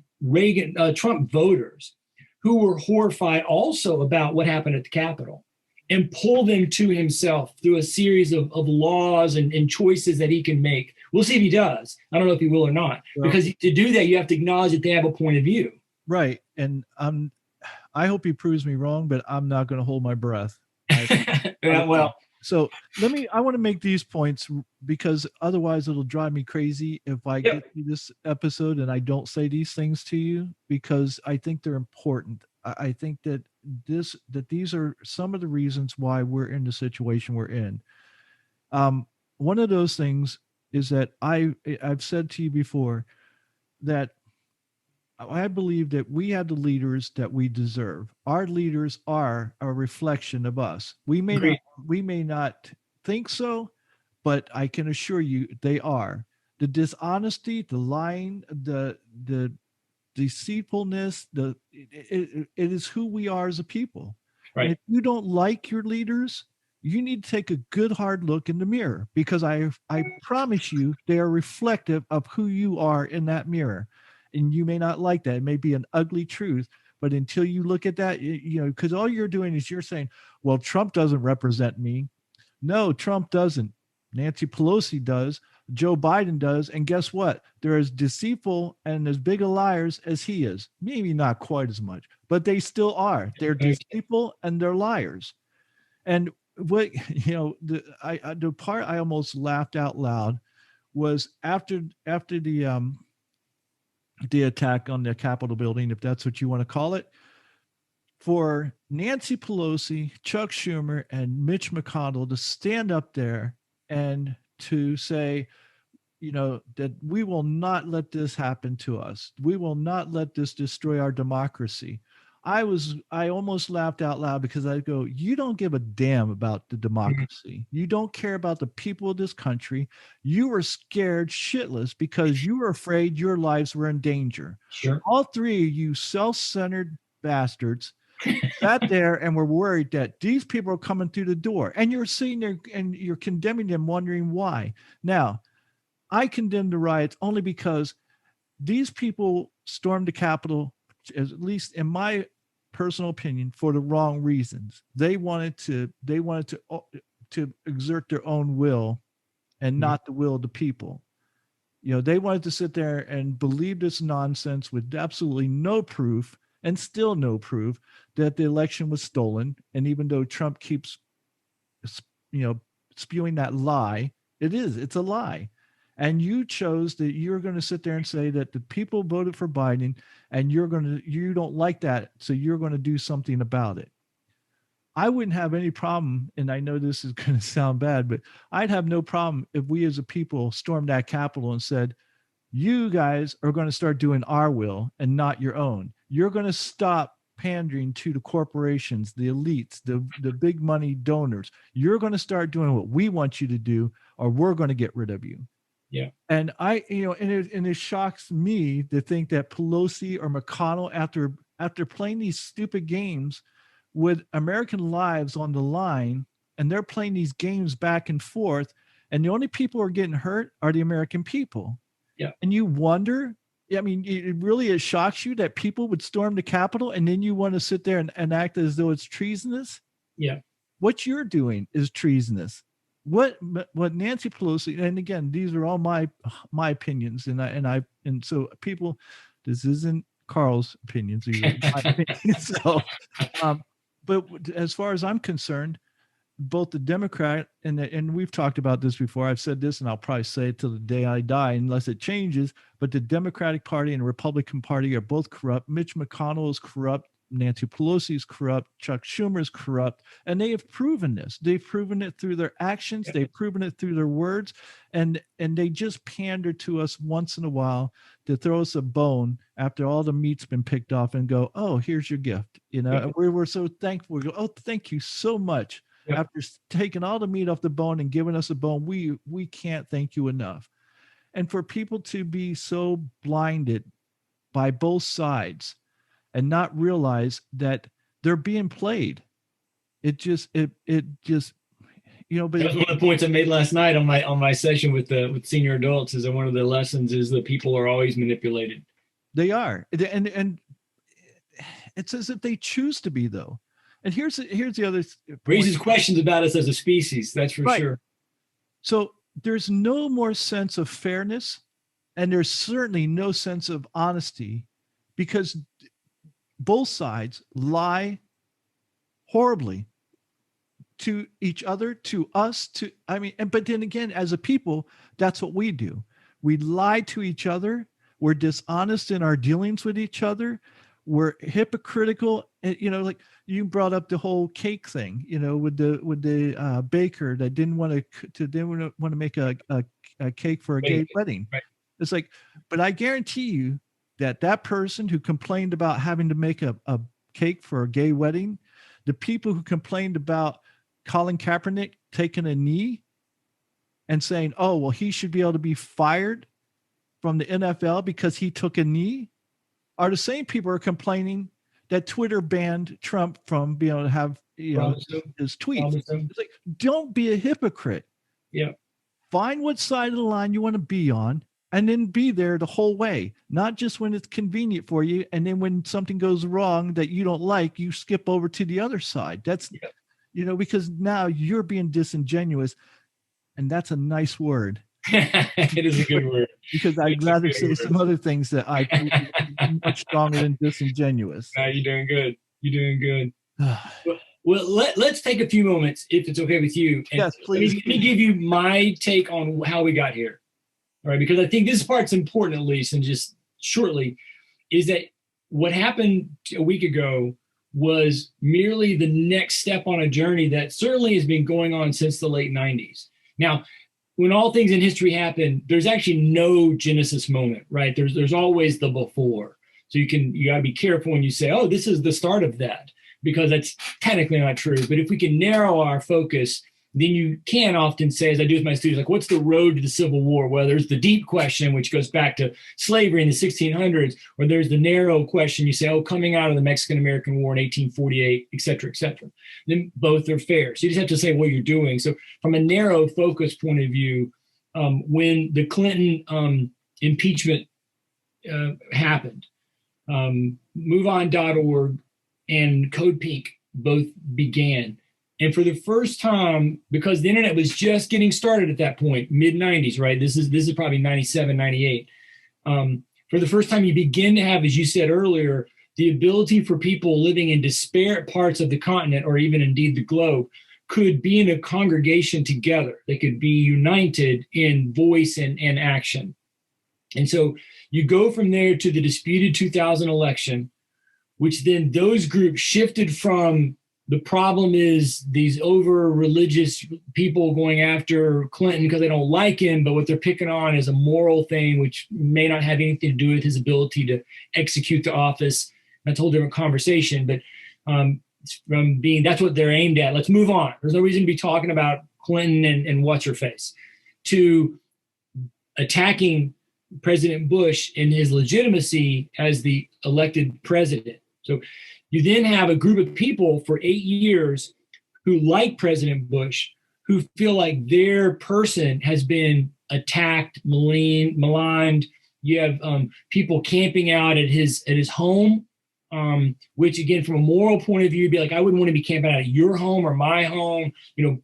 Trump voters who were horrified also about what happened at the Capitol, and pull them to himself through a series of laws and choices that he can make. We'll see if he does. I don't know if he will or not, because to do that, you have to acknowledge that they have a point of view. Right. And I hope he proves me wrong, but I'm not going to hold my breath. So I want to make these points, because otherwise it'll drive me crazy if I get to this episode and I don't say these things to you, because I think they're important. I think that these are some of the reasons why we're in the situation we're in. One of those things is that I've said to you before that I believe that we have the leaders that we deserve. Our leaders are a reflection of us. We may not think so, but I can assure you they are. The dishonesty, the lying, the deceitfulness, it is who we are as a people. Right. And if you don't like your leaders, you need to take a good hard look in the mirror, because I promise you they are reflective of who you are in that mirror. And you may not like that. It may be an ugly truth, but until you look at that, because all you're doing is you're saying, well, Trump doesn't represent me. No, Trump doesn't. Nancy Pelosi does. Joe Biden does. And guess what? They're as deceitful and as big of liars as he is. Maybe not quite as much, but they still are. They're deceitful and they're liars. And what, the part I almost laughed out loud was after the attack on the Capitol building, if that's what you want to call it, for Nancy Pelosi, Chuck Schumer, and Mitch McConnell to stand up there and to say, that we will not let this happen to us. We will not let this destroy our democracy. I almost laughed out loud, because I go, you don't give a damn about the democracy. You don't care about the people of this country. You were scared shitless because you were afraid your lives were in danger. Sure. All three of you self-centered bastards sat there and were worried that these people are coming through the door, and you're sitting there and you're condemning them, wondering why. Now, I condemn the riots only because these people stormed the Capitol, at least in my personal opinion, for the wrong reasons. They wanted to exert their own will and not the will of the people. They wanted to sit there and believe this nonsense with absolutely no proof, and still no proof, that the election was stolen. And even though Trump keeps spewing that lie, it's a lie. And you chose that you're going to sit there and say that the people voted for Biden, and you don't like that, so you're going to do something about it. I wouldn't have any problem, and I know this is going to sound bad, but I'd have no problem if we as a people stormed that Capitol and said, you guys are going to start doing our will and not your own. You're going to stop pandering to the corporations, the elites, the big money donors. You're going to start doing what we want you to do, or we're going to get rid of you. Yeah. And it shocks me to think that Pelosi or McConnell, after playing these stupid games with American lives on the line, and they're playing these games back and forth, and the only people who are getting hurt are the American people. Yeah. And you wonder, it shocks you that people would storm the Capitol, and then you want to sit there and act as though it's treasonous. Yeah. What you're doing is treasonous. What Nancy Pelosi, and again, these are all my opinions, and so people, this isn't Carl's opinions, these are my opinions. So, but as far as I'm concerned, both the Democrat and we've talked about this before. I've said this, and I'll probably say it till the day I die, unless it changes. But the Democratic Party and the Republican Party are both corrupt. Mitch McConnell is corrupt. Nancy Pelosi is corrupt, Chuck Schumer is corrupt, and they have proven this. They've proven it through their actions, they've proven it through their words, and they just pander to us once in a while to throw us a bone after all the meat's been picked off and go, oh, here's your gift. You know, we're so thankful. We go, oh, thank you so much. After taking all the meat off the bone and giving us a bone, we can't thank you enough. And for people to be so blinded by both sides and not realize that they're being played. It just, you know, but that was one of the points I made last night on my session with senior adults, is that one of the lessons is that people are always manipulated. They are. And it's as if they choose to be, though. And here's the other point. Raises questions about us as a species. That's for sure. So there's no more sense of fairness, and there's certainly no sense of honesty, because both sides lie horribly to each other, to us, but then again, as a people, that's what we do. We lie to each other. We're dishonest in our dealings with each other. We're hypocritical. You know, like you brought up the whole cake thing, you know, with the baker that didn't want to make a cake for a gay wedding. Right. It's like, but I guarantee you that person who complained about having to make a cake for a gay wedding, the people who complained about Colin Kaepernick taking a knee and saying, oh, well, he should be able to be fired from the NFL because he took a knee, are the same people who are complaining that Twitter banned Trump from being able to have, you know, his tweets. It's like, don't be a hypocrite. Yeah. Find what side of the line you want to be on, and then be there the whole way, not just when it's convenient for you. And then when something goes wrong that you don't like, you skip over to the other side. That's, you know, because now you're being disingenuous, and that's a nice word. It is a good word. Because I'd rather say some other things that I think are much stronger than disingenuous. You're doing good. You're doing good. Well, let's take a few moments, if it's okay with you. And yes, please. Let me give you my take on how we got here. All right, because I think this part's important, at least, and just shortly, is that what happened a week ago was merely the next step on a journey that certainly has been going on since the late 90s. Now, when all things in history happen, there's actually no Genesis moment, right? There's always the before. So you got to be careful when you say, oh, this is the start of that, because that's technically not true. But if we can narrow our focus, then you can often say, as I do with my students, like, what's the road to the Civil War? Well, there's the deep question, which goes back to slavery in the 1600s, or there's the narrow question. You say, oh, coming out of the Mexican-American War in 1848, et cetera, et cetera. Then both are fair. So you just have to say what you're doing. So from a narrow focus point of view, when the Clinton impeachment happened, MoveOn.org and Code Pink both began. And for the first time, because the internet was just getting started at that point, mid-90s, right? This is probably 97, 98. For the first time, you begin to have, as you said earlier, the ability for people living in disparate parts of the continent, or even indeed the globe, could be in a congregation together. They could be united in voice and action. And so you go from there to the disputed 2000 election, which then those groups shifted from the problem is these over-religious people going after Clinton because they don't like him, but what they're picking on is a moral thing, which may not have anything to do with his ability to execute the office. That's a whole different conversation, but from being, that's what they're aimed at. Let's move on. There's no reason to be talking about Clinton and what's-her-face, to attacking President Bush in his legitimacy as the elected president. So you then have a group of people for 8 years who like President Bush, who feel like their person has been attacked, maligned. You have people camping out at his home, which again, from a moral point of view, would be like, I wouldn't want to be camping out at your home or my home,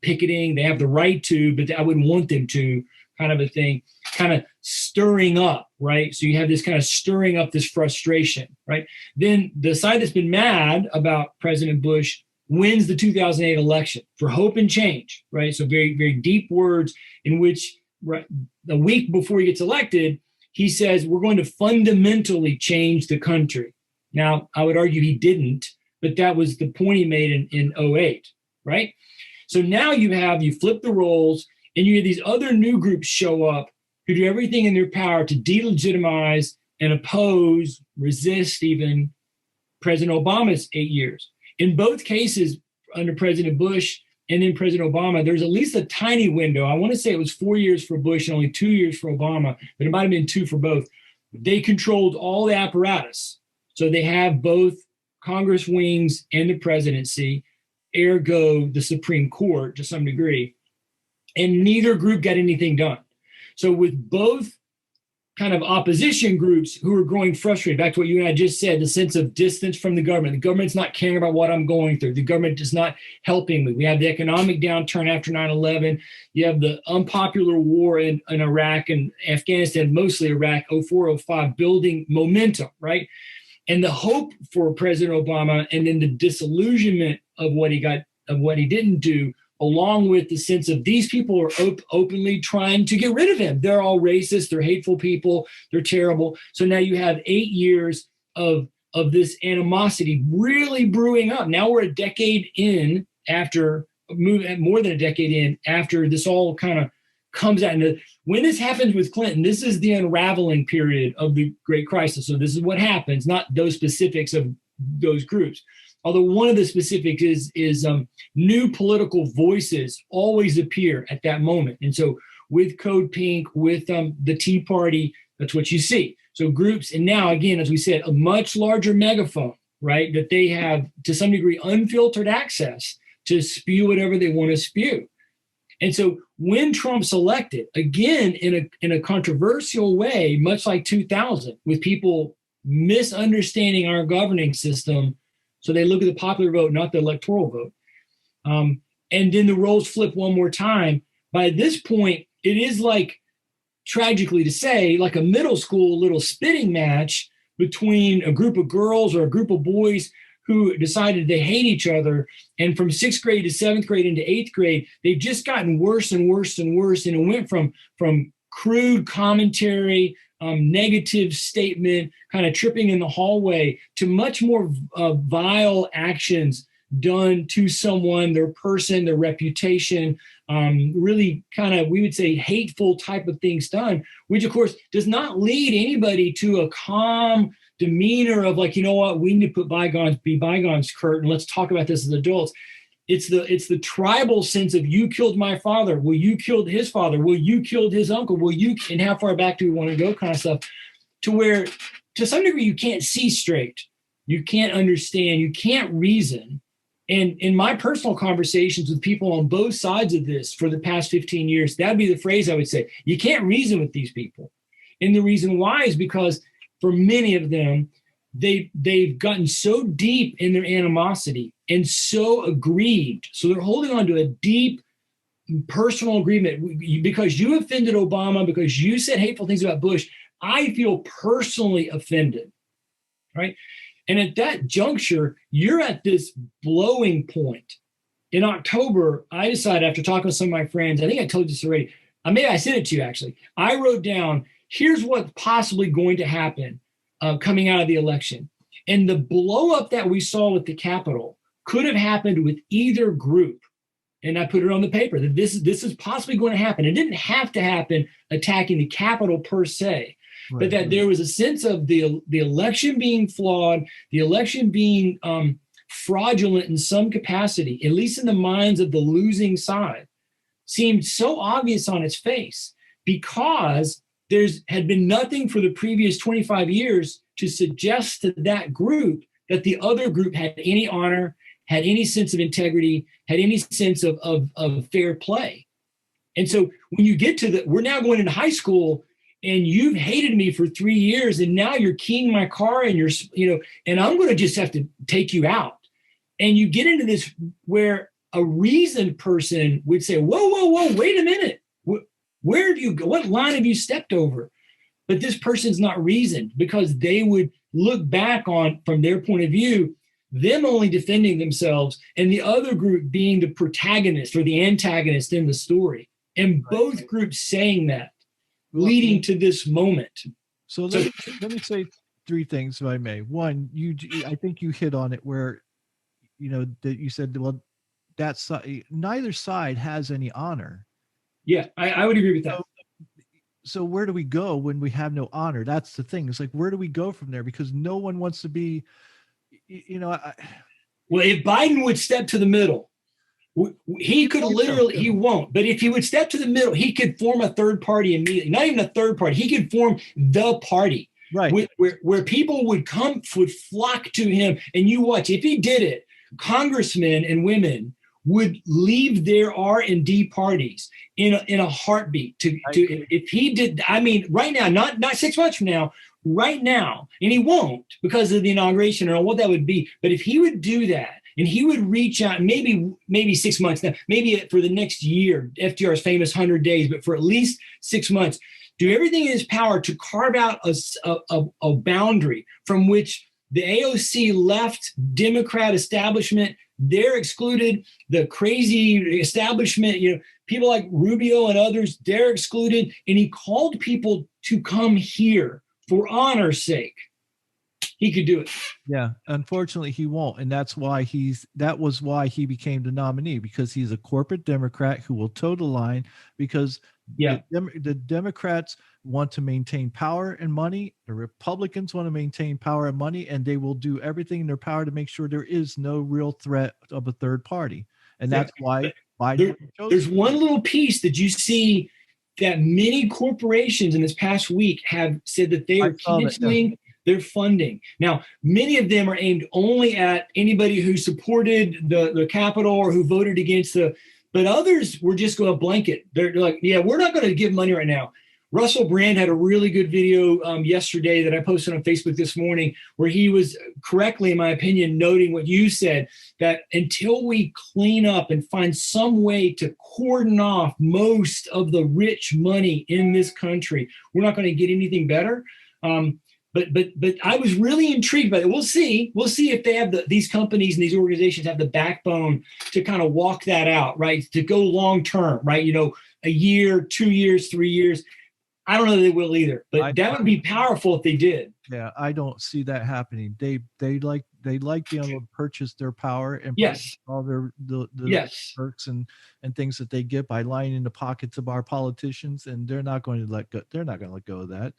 picketing. They have the right to, but I wouldn't want them to, kind of a thing, kind of stirring up, right? So you have this kind of stirring up this frustration, right? Then the side that's been mad about President Bush wins the 2008 election for hope and change, right? So very, very deep words in which, right, a week before he gets elected, he says, we're going to fundamentally change the country. Now, I would argue he didn't, but that was the point he made in 08, right? So now you flip the roles, and you have these other new groups show up who do everything in their power to delegitimize and oppose, resist even President Obama's 8 years. In both cases, under President Bush and then President Obama, there's at least a tiny window. I want to say it was 4 years for Bush and only 2 years for Obama, but it might have been 2 for both. They controlled all the apparatus. So they have both Congress wings and the presidency, ergo the Supreme Court to some degree. And neither group got anything done. So with both kind of opposition groups who are growing frustrated, back to what you and I just said, the sense of distance from the government. The government's not caring about what I'm going through. The government is not helping me. We have the economic downturn after 9/11. You have the unpopular war in Iraq and Afghanistan, mostly Iraq, 04, 05, building momentum, right? And the hope for President Obama, and then the disillusionment of what he didn't do, along with the sense of these people are openly trying to get rid of him. They're all racist. They're hateful people. They're terrible. So now you have 8 years of this animosity really brewing up. Now we're a decade in after, more than a decade in after this all kind of comes out. And when this happens with Clinton, this is the unraveling period of the Great Crisis. So this is what happens, not those specifics of those groups. Although one of the specifics is new political voices always appear at that moment. And so with Code Pink, with the Tea Party, that's what you see. So groups, and now again, as we said, a much larger megaphone, right? That they have to some degree unfiltered access to spew whatever they want to spew. And so when Trump's elected, again, in a controversial way, much like 2000, with people misunderstanding our governing system, so they look at the popular vote, not the electoral vote. And then the roles flip one more time. By this point, it is like, tragically to say, like a middle school little spitting match between a group of girls or a group of boys who decided they hate each other. And from 6th grade to 7th grade into 8th grade, they've just gotten worse and worse and worse. And it went from crude commentary, negative statement, kind of tripping in the hallway, to much more vile actions done to someone, their person, their reputation, really kind of, we would say, hateful type of things done, which of course does not lead anybody to a calm demeanor of like, you know what, we need to put bygones be bygones, Kurt, and let's talk about this as adults. It's the tribal sense of, you killed my father. Well, you killed his father. Well, you killed his uncle. Well, and how far back do we want to go, kind of stuff, to where to some degree you can't see straight. You can't understand. You can't reason. And in my personal conversations with people on both sides of this for the past 15 years, that'd be the phrase I would say. You can't reason with these people. And the reason why is because for many of them, they've gotten so deep in their animosity and so aggrieved. So they're holding on to a deep personal agreement. Because you offended Obama, because you said hateful things about Bush, I feel personally offended, right? And at that juncture, you're at this blowing point. In October, I decided, after talking with some of my friends, I think I told you this already, maybe I sent it to you actually. I wrote down, here's what's possibly going to happen coming out of the election. And the blow up that we saw with the Capitol could have happened with either group. And I put it on the paper that this is possibly going to happen. It didn't have to happen attacking the Capitol per se, right, but that there was a sense of the election being flawed, the election being fraudulent in some capacity, at least in the minds of the losing side, seemed so obvious on its face, because had been nothing for the previous 25 years to suggest to that group that the other group had any honor, had any sense of integrity, had any sense of fair play. And so when you get to we're now going into high school, and you've hated me for 3 years, and now you're keying my car, and and I'm going to just have to take you out. And you get into this where a reasoned person would say, whoa, wait a minute. Where have you, what line have you stepped over? But this person's not reasoned, because they would look back on, from their point of view, them only defending themselves and the other group being the protagonist or the antagonist in the story. And both groups saying that, leading to this moment. So let me say three things, if I may. One, I think you hit on it where, that you said, well, that side, neither side has any honor. Yeah, I would agree with that. So, so where do we go when we have no honor? That's the thing. It's like, where do we go from there? Because no one wants to be, well, if Biden would step to the middle, he could literally, he won't, but if he would step to the middle, he could form a third party immediately. Not even a third party. He could form the party, right? Where people would flock to him. And you watch, if he did it, congressmen and women would leave their R&D parties in a heartbeat. If he did, I mean, right now, not 6 months from now, right now, and he won't because of the inauguration or what that would be. But if he would do that, and he would reach out, maybe 6 months now, maybe for the next year, FDR's famous 100 days, but for at least 6 months, do everything in his power to carve out a boundary from which the AOC left Democrat establishment, they're excluded. The crazy establishment, people like Rubio and others, they're excluded. And he called people to come here for honor's sake. He could do it. Yeah, unfortunately, he won't, and that was why he became the nominee, because he's a corporate Democrat who will toe the line. Because the Democrats want to maintain power and money, the Republicans want to maintain power and money, and they will do everything in their power to make sure there is no real threat of a third party, and that's why Biden. There's one little piece that you see that many corporations in this past week have said that they are canceling their funding. Now, many of them are aimed only at anybody who supported the Capitol or who voted against but others were just going to blanket. They're like, yeah, we're not going to give money right now. Russell Brand had a really good video yesterday that I posted on Facebook this morning, where he was correctly, in my opinion, noting what you said, that until we clean up and find some way to cordon off most of the rich money in this country, we're not going to get anything better. But I was really intrigued by it. We'll see if they have these companies and these organizations have the backbone to kind of walk that out, right? To go long term, right? A year, 2 years, 3 years. I don't know that they will either, but that would be powerful if they did. Yeah, I don't see that happening. They like being able to purchase their power and all the perks and things that they get by lying in the pockets of our politicians, and they're not going to let go. They're not going to let go of that.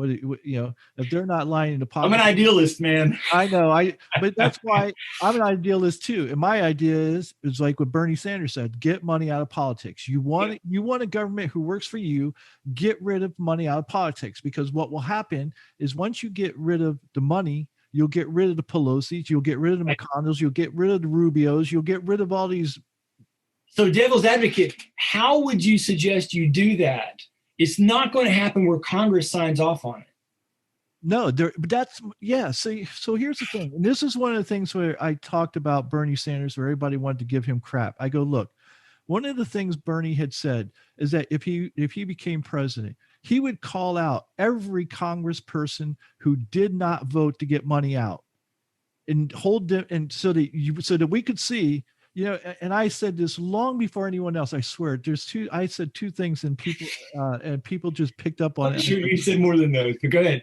If they're not lying in the pocket. I'm an idealist, man. I know. But that's why I'm an idealist too. And my idea is like what Bernie Sanders said: get money out of politics. You want a government who works for you. Get rid of money out of politics, because what will happen is once you get rid of the money, you'll get rid of the Pelosi's, you'll get rid of the McConnells, you'll get rid of the Rubios, you'll get rid of all these. So, devil's advocate, how would you suggest you do that? It's not going to happen where Congress signs off on it. No, but that's, yeah. So here's the thing. And this is one of the things where I talked about Bernie Sanders, where everybody wanted to give him crap. I go, look, one of the things Bernie had said is that if he became president, he would call out every congressperson who did not vote to get money out and hold them. And so that we could see, and I said this long before anyone else, I swear. I said two things, and people just picked up on it. Sure, you said more than those, but go ahead.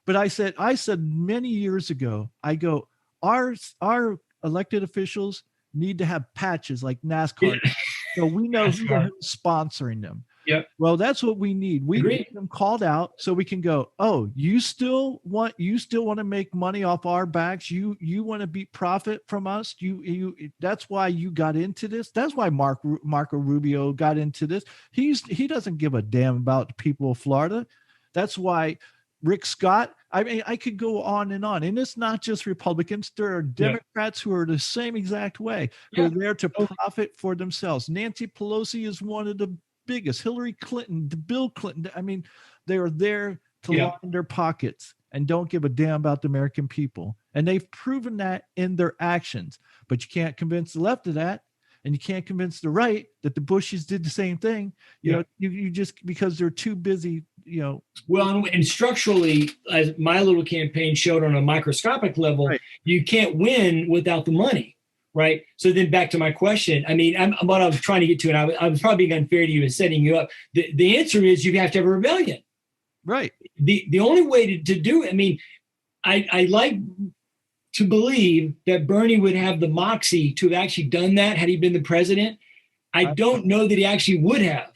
But I said many years ago, I go, our elected officials need to have patches like NASCAR, so we know who's sponsoring them. Yep. Well, that's what we need. We need them called out so we can go, oh, you still want to make money off our backs. You want to beat profit from us. That's why you got into this. That's why Marco Rubio got into this. He doesn't give a damn about the people of Florida. That's why Rick Scott. I mean, I could go on, and it's not just Republicans. There are Democrats who are the same exact way, who are there to profit for themselves. Nancy Pelosi is one of the biggest. Hillary Clinton, Bill Clinton. I mean, they are there to line their pockets and don't give a damn about the American people. And they've proven that in their actions. But you can't convince the left of that, and you can't convince the right that the Bushes did the same thing. You just, because they're too busy. Well, and structurally, as my little campaign showed on a microscopic level, you can't win without the money. Right. So then back to my question. I mean, what I was trying to get to, and I was probably being unfair to you in setting you up. The answer is you have to have a rebellion. Right. The only way to do it, I mean, I like to believe that Bernie would have the moxie to have actually done that had he been the president. I I, don't know that he actually would have.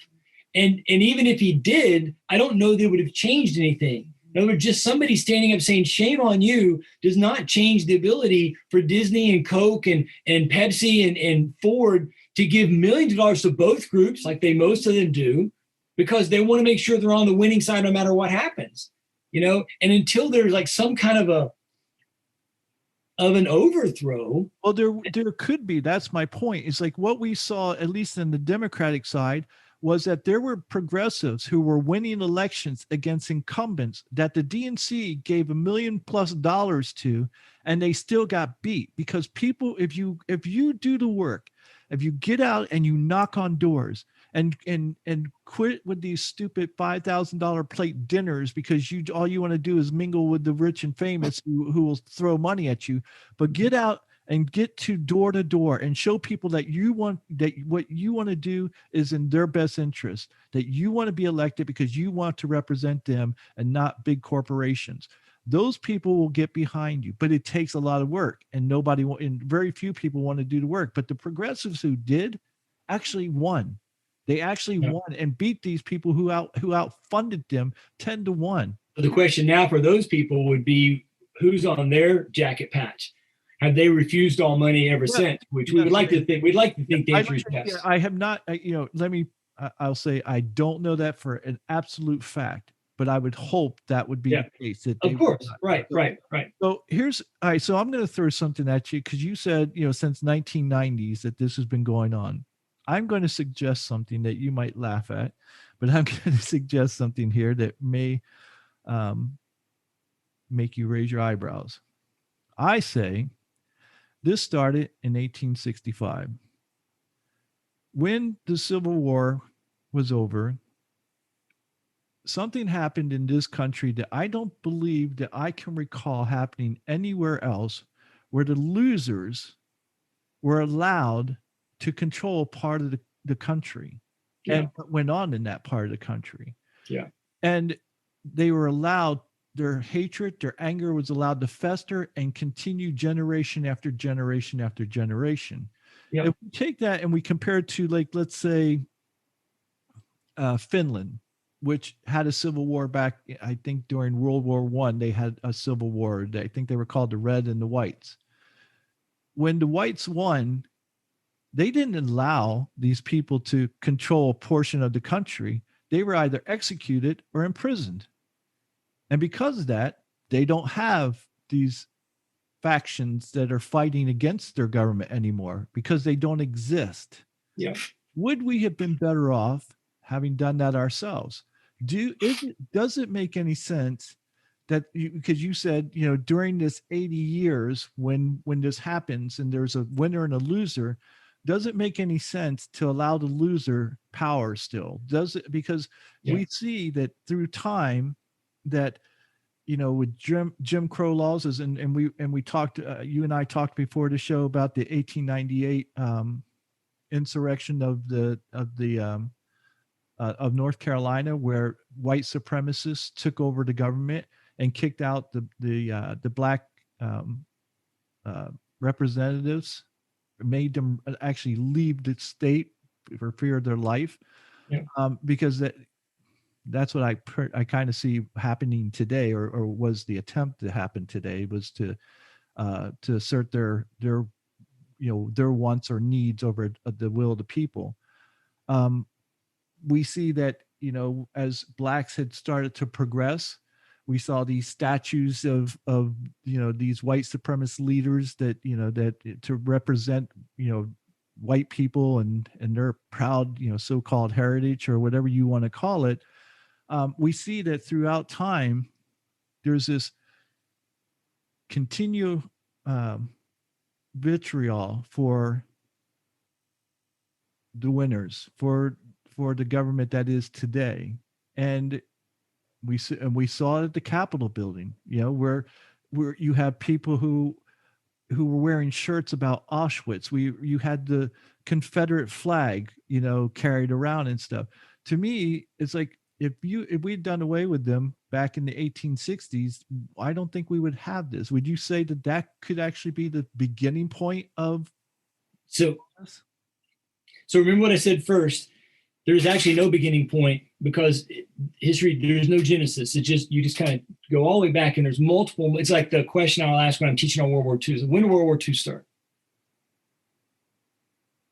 And even if he did, I don't know that it would have changed anything. In other words, just somebody standing up saying shame on you does not change the ability for Disney and Coke and Pepsi and Ford to give millions of dollars to both groups, like they most of them do, because they want to make sure they're on the winning side no matter what happens. And until there's like some kind of an overthrow. well, there could be. That's my point. It's like what we saw, at least in the Democratic side, was that there were progressives who were winning elections against incumbents that the DNC gave $1 million+ to, and they still got beat because people, if you do the work, if you get out and you knock on doors and quit with these stupid $5,000 plate dinners because you all you want to do is mingle with the rich and famous who will throw money at you, but get out and get to door and show people that what you want to do is in their best interest, that you want to be elected because you want to represent them and not big corporations. Those people will get behind you, but it takes a lot of work, and very few people want to do the work. But the progressives who did actually won. They actually Yeah. won and beat these people who outfunded them 10-1. The question now for those people would be who's on their jacket patch? Have they refused all money ever Yeah, since? Which we yes, would like to think. We'd like to yeah. think the answer is Yeah, yes. I have not. Let me. I'll say I don't know that for an absolute fact, but I would hope that would be Yeah, the case. That they of would course. not. Right, So, right, right. so here's all right. So I'm going to throw something at you because you said since 1990s that this has been going on. I'm going to suggest something that you might laugh at, but I'm going to suggest something here that may um, make you raise your eyebrows. I say this started in 1865. When the Civil War was over, something happened in this country that I don't believe that I can recall happening anywhere else, where the losers were allowed to control part of the country Yeah, and what went on in that part of the country. yeah, And they were allowed, their hatred, their anger was allowed to fester and continue generation after generation after generation. yeah, If we take that and we compare it to, like, let's say, Finland, which had a civil war back, I think during World War One, they had a civil war. I think they were called the Red and the Whites. When the Whites won, they didn't allow these people to control a portion of the country. They were either executed or imprisoned. And because of that, they don't have these factions that are fighting against their government anymore because they don't exist. yeah. Would we have been better off having done that ourselves? Does it make any sense that because you said during this 80 years when this happens and there's a winner and a loser, does it make any sense to allow the loser power still? Does it? Because Yeah. we see that through time that with Jim Crow laws and we talked, you and I talked before the show about the 1898 insurrection of North Carolina, where white supremacists took over the government and kicked out the black uh, representatives, made them actually leave the state for fear of their life, Yeah. because that's what I kind of see happening today, or was the attempt to happen today, was to assert their wants or needs over the will of the people. Um, we see that as blacks had started to progress, we saw these statues of these white supremacist leaders that to represent white people and their proud so-called heritage or whatever you want to call it. We see that throughout time there's this continual um, vitriol for the winners, for the government that is today. And we saw it at the Capitol building, where you have people who were wearing shirts about Auschwitz. You had the Confederate flag, carried around and stuff. To me, it's like if we'd done away with them back in the 1860s, I don't think we would have this. Would you say that that could actually be the beginning point of So, this? so remember what I said first. There's actually no beginning point because history, there's no genesis. It's just, you just kind of go all the way back and there's multiple. It's like the question I'll ask when I'm teaching on World War II. So when did World War II start?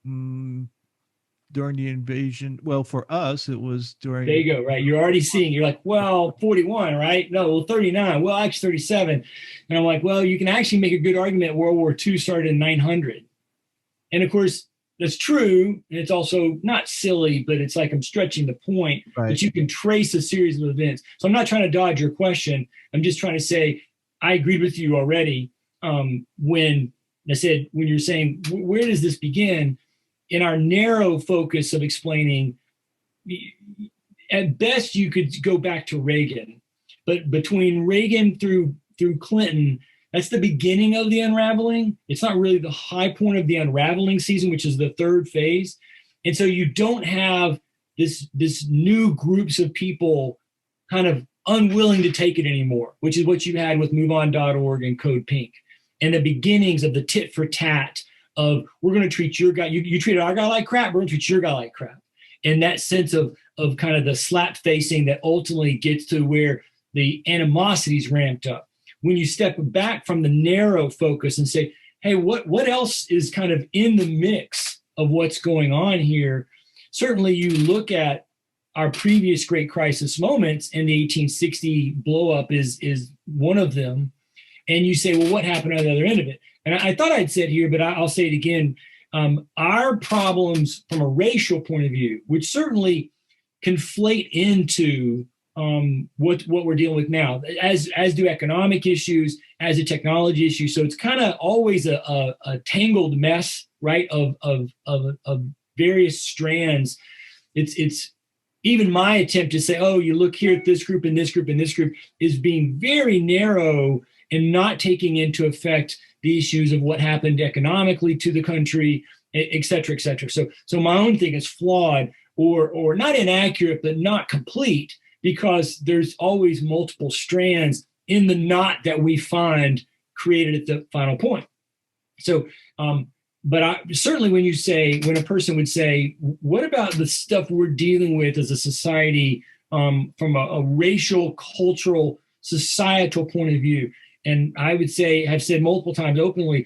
During the invasion. Well, for us, it was during. There you go, right? You're already seeing, you're like, well, 41, right? No, well, 39. Well, actually 37. And I'm like, well, you can actually make a good argument World War II started in 900. And of course, that's true. And it's also not silly, but it's like I'm stretching the point Right. that you can trace a series of events. So I'm not trying to dodge your question. I'm just trying to say, I agreed with you already when I said, when you're saying, where does this begin? In our narrow focus of explaining, at best you could go back to Reagan, but between Reagan through Clinton, that's the beginning of the unraveling. It's not really the high point of the unraveling season, which is the third phase. And so you don't have this new groups of people kind of unwilling to take it anymore, which is what you had with MoveOn.org and Code Pink, and the beginnings of the tit for tat of, we're going to treat your guy, you treated our guy like crap, we're going to treat your guy like crap. And that sense of kind of the slap facing that ultimately gets to where the animosity is ramped up. When you step back from the narrow focus and say, hey, what else is kind of in the mix of what's going on here? Certainly you look at our previous great crisis moments, and the 1860 blow up is one of them. And you say, well, what happened on the other end of it? And I thought I'd said here, but I'll say it again. Our problems from a racial point of view, which certainly conflate into what we're dealing with now, as do economic issues, as a technology issue. So it's kind of always a tangled mess, right, of various strands. It's even my attempt to say, oh, you look here at this group and this group and this group, is being very narrow and not taking into effect the issues of what happened economically to the country, et cetera, et cetera. So my own thing is flawed or not inaccurate, but not complete, because there's always multiple strands in the knot that we find created at the final point. So, but certainly when a person would say, what about the stuff we're dealing with as a society from a racial, cultural, societal point of view? And I would say, have said multiple times openly,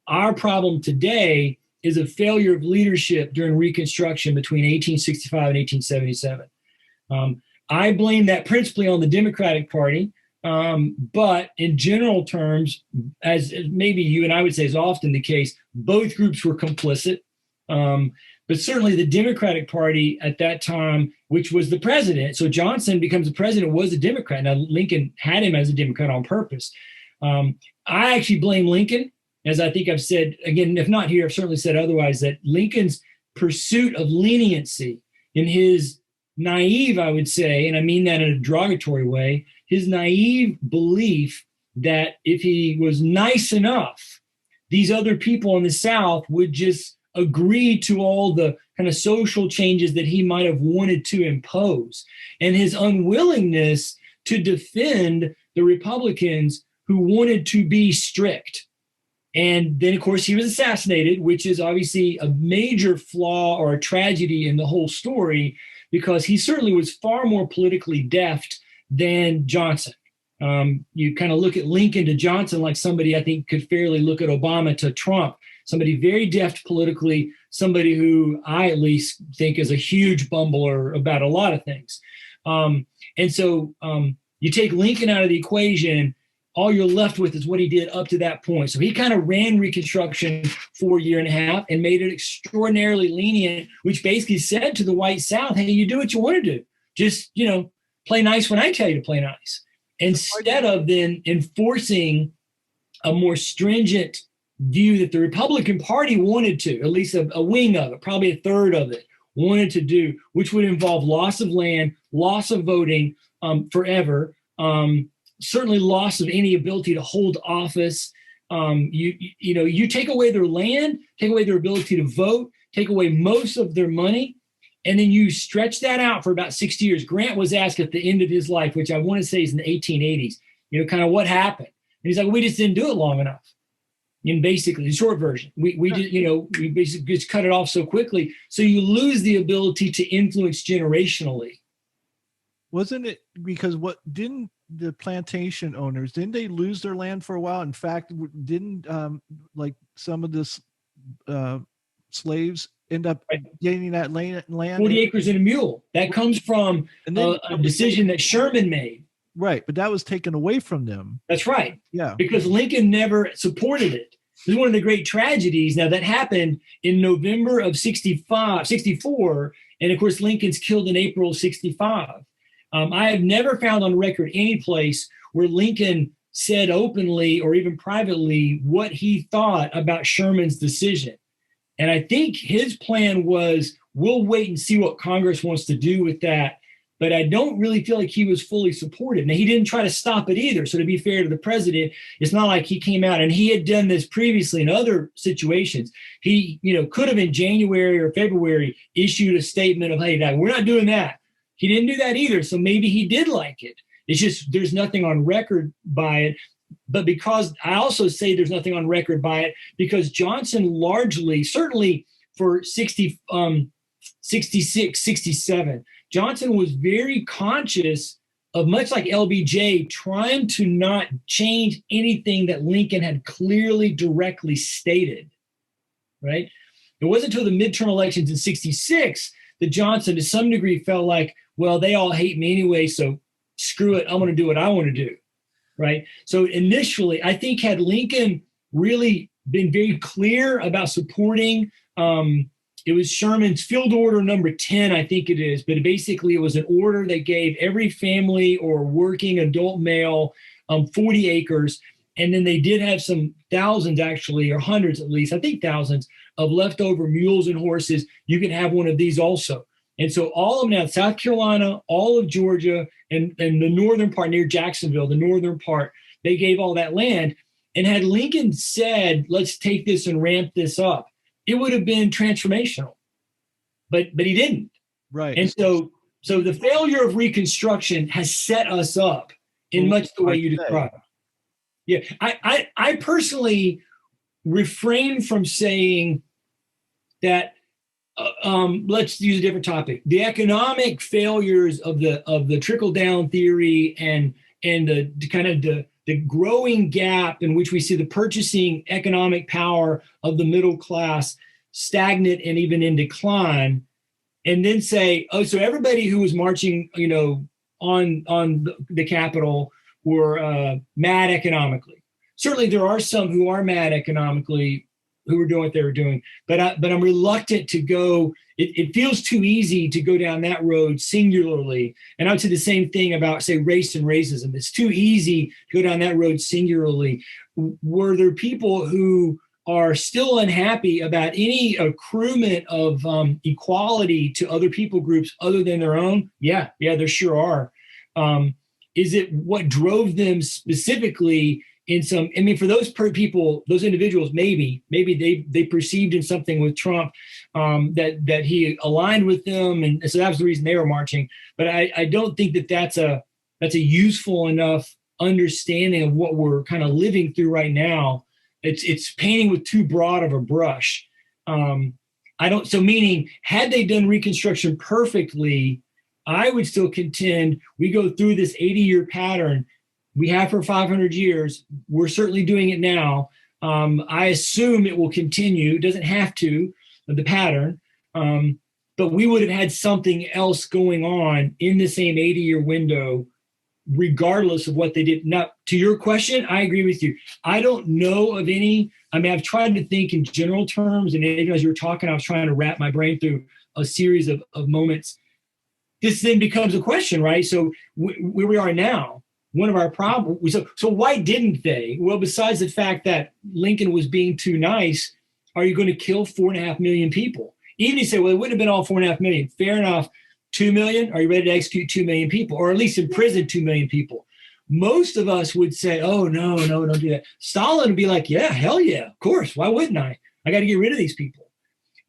our problem today is a failure of leadership during Reconstruction between 1865 and 1877. I blame that principally on the Democratic Party, but in general terms, as maybe you and I would say is often the case, both groups were complicit. But certainly the Democratic Party at that time, which was the president, so Johnson becomes the president, was a Democrat. Now, Lincoln had him as a Democrat on purpose. I actually blame Lincoln, as I think I've said, again, if not here, I've certainly said otherwise, that Lincoln's pursuit of leniency, in his naive, I would say, and I mean that in a derogatory way, his naive belief that if he was nice enough, these other people in the South would just agree to all the kind of social changes that he might have wanted to impose, and his unwillingness to defend the Republicans who wanted to be strict. And then, of course, he was assassinated, which is obviously a major flaw or a tragedy in the whole story, because he certainly was far more politically deft than Johnson. You kind of look at Lincoln to Johnson like somebody I think could fairly look at Obama to Trump, somebody very deft politically, somebody who I at least think is a huge bumbler about a lot of things. And so you take Lincoln out of the equation, all you're left with is what he did up to that point. So he kind of ran Reconstruction for a year and a half and made it extraordinarily lenient, which basically said to the white South, hey, you do what you want to do. Just, play nice when I tell you to play nice. Instead of then enforcing a more stringent view that the Republican Party wanted to, at least a wing of it, probably a third of it, wanted to do, which would involve loss of land, loss of voting forever, certainly loss of any ability to hold office. You take away their land, take away their ability to vote, take away most of their money, And then you stretch that out for about 60 years. Grant was asked at the end of his life, which I want to say is in the 1880s, kind of what happened. And he's like, we just didn't do it long enough. And basically, the short version, we just, we basically just cut it off so quickly. So you lose the ability to influence generationally. Wasn't it because didn't the plantation owners, didn't they lose their land for a while? In fact, didn't like some of the slaves end up gaining that land? 40 acres and a mule. That comes from a decision that Sherman made. Right, but that was taken away from them. That's right. Yeah. Because Lincoln never supported it. This is one of the great tragedies. Now, that happened in November of 64. And of course, Lincoln's killed in April of 65. I have never found on record any place where Lincoln said openly or even privately what he thought about Sherman's decision. And I think his plan was, we'll wait and see what Congress wants to do with that. But I don't really feel like he was fully supportive. Now, he didn't try to stop it either. So to be fair to the president, it's not like he came out, and he had done this previously in other situations. He, could have in January or February issued a statement of, hey, we're not doing that. He didn't do that either. So maybe he did like it. It's just there's nothing on record by it. But because I also say there's nothing on record by it, because Johnson largely, certainly for 66, 67, Johnson was very conscious of, much like LBJ, trying to not change anything that Lincoln had clearly, directly stated, right? It wasn't until the midterm elections in 66 that Johnson, to some degree, felt like, well, they all hate me anyway, so screw it, I'm going to do what I want to do, right? So initially, I think had Lincoln really been very clear about supporting it was Sherman's Field Order number 10, I think it is. But basically, it was an order that gave every family or working adult male 40 acres. And then they did have some thousands, actually, or hundreds at least, I think thousands, of leftover mules and horses. You can have one of these also. And so all of now, South Carolina, all of Georgia, and the northern part near Jacksonville, the northern part, they gave all that land. And had Lincoln said, let's take this and ramp this up, it would have been transformational, but he didn't. Right. And so the failure of Reconstruction has set us up in much the way you described. Yeah, I personally refrain from saying that. Let's use a different topic. The economic failures of the trickle down theory and the kind of the growing gap in which we see the purchasing economic power of the middle class stagnant and even in decline, and then say, oh, so everybody who was marching, on the Capitol were mad economically. Certainly, there are some who are mad economically who were doing what they were doing, but I'm reluctant to go. It feels too easy to go down that road singularly. And I would say the same thing about, say, race and racism. It's too easy to go down that road singularly. Were there people who are still unhappy about any accruement of equality to other people groups other than their own? Yeah, there sure are. Is it what drove them specifically in some, for those people, those individuals, maybe they perceived in something with Trump that he aligned with them. And so that was the reason they were marching. But I don't think that's a useful enough understanding of what we're kind of living through right now. It's painting with too broad of a brush. So meaning, had they done Reconstruction perfectly, I would still contend we go through this 80-year pattern we have for 500 years. We're certainly doing it now. I assume it will continue. It doesn't have to, the pattern. But we would have had something else going on in the same 80-year window, regardless of what they did. Now, to your question, I agree with you. I don't know of any. I've tried to think in general terms, and as you were talking, I was trying to wrap my brain through a series of moments. This then becomes a question, right? So where we are now, one of our problems. So why didn't they? Well, besides the fact that Lincoln was being too nice, are you going to kill 4.5 million people? Even if you say, well, it wouldn't have been all 4.5 million. Fair enough. 2 million? Are you ready to execute 2 million people, or at least imprison 2 million people? Most of us would say, oh, no, don't do that. Stalin would be like, yeah, hell yeah, of course. Why wouldn't I? I got to get rid of these people.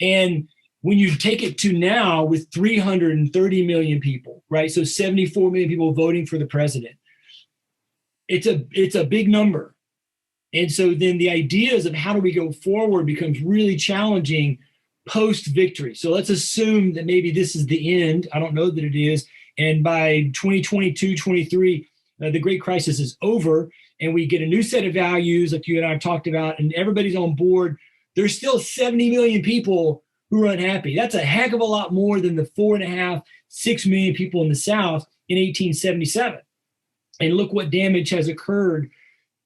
And when you take it to now with 330 million people, right? So 74 million people voting for the president. It's a big number. And so then the ideas of how do we go forward becomes really challenging post victory. So let's assume that maybe this is the end. I don't know that it is. And by 2022, 23, the great crisis is over and we get a new set of values like you and I have talked about and everybody's on board. There's still 70 million people who are unhappy. That's a heck of a lot more than the 4.5, 6 million people in the South in 1877. And look what damage has occurred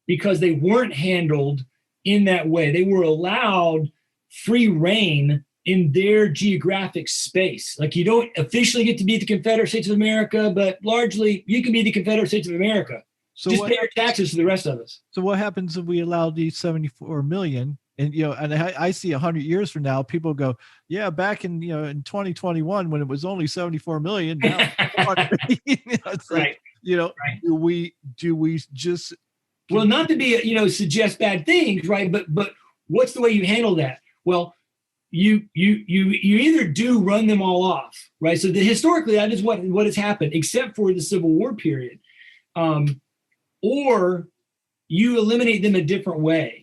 because they weren't handled in that way. They were allowed free reign in their geographic space. Like you don't officially get to be the Confederate States of America, but largely you can be the Confederate States of America. So just pay your taxes to the rest of us. So what happens if we allow these 74 million? And, and I see 100 years from now, people go, yeah, back in, in 2021, when it was only 74 million, now it's right. Like, right. do we just, well, not to be, suggest bad things, right? But what's the way you handle that? Well, you either do run them all off, right? So historically, that is what has happened, except for the Civil War period, or you eliminate them a different way.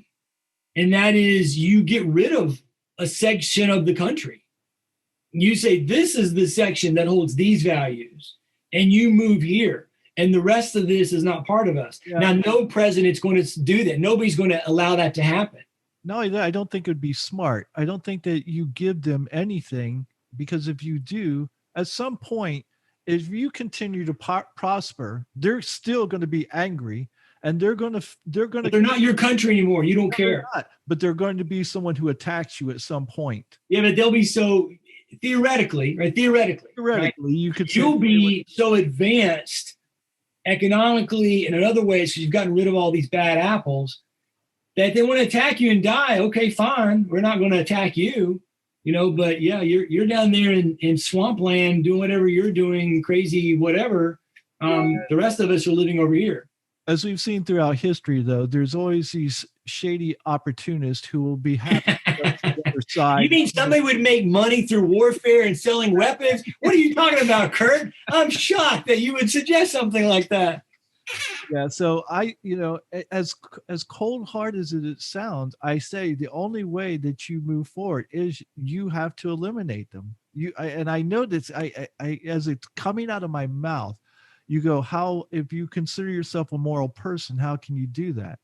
And that is you get rid of a section of the country. You say, this is the section that holds these values, and you move here. And the rest of this is not part of us. Yeah. Now, no president's going to do that. Nobody's going to allow that to happen. No, I don't think it would be smart. I don't think that you give them anything, because if you do, at some point, if you continue to prosper, they're still going to be angry. And they're not your country anymore. You don't care. But they're going to be someone who attacks you at some point. Yeah, but they'll be so theoretically, right? Theoretically, right? You'll be so advanced economically and in other ways because you've gotten rid of all these bad apples that they want to attack you and die. Okay, fine. We're not going to attack you, but yeah, you're down there in swampland doing whatever you're doing, crazy, whatever. The rest of us are living over here. As we've seen throughout history, though, there's always these shady opportunists who will be happy to go to the other side. You mean somebody would make money through warfare and selling weapons? What are you talking about, Kurt? I'm shocked that you would suggest something like that. Yeah, so as cold-hearted as it sounds, I say the only way that you move forward is you have to eliminate them. I know this. I as it's coming out of my mouth. You go, how, if you consider yourself a moral person, how can you do that?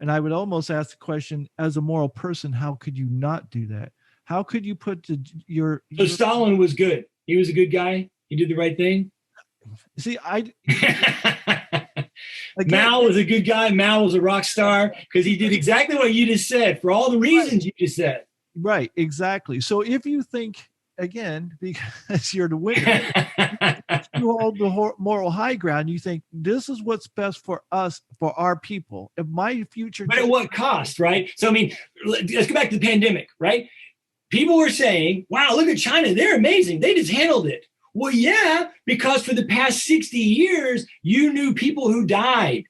And I would almost ask the question, as a moral person, how could you not do that? How could you put your Stalin was good. He was a good guy. He did the right thing. See, Mao was a good guy. Mao was a rock star because he did exactly what you just said for all the reasons you just said. Right, exactly. So if you think, again, because you're the winner, you hold the moral high ground. You think this is what's best for us, for our people. If my future, but at what cost, right? So I mean, let's go back to the pandemic, right? People were saying, "Wow, look at China; they're amazing. They just handled it." Well, yeah, because for the past 60 years, you knew people who died.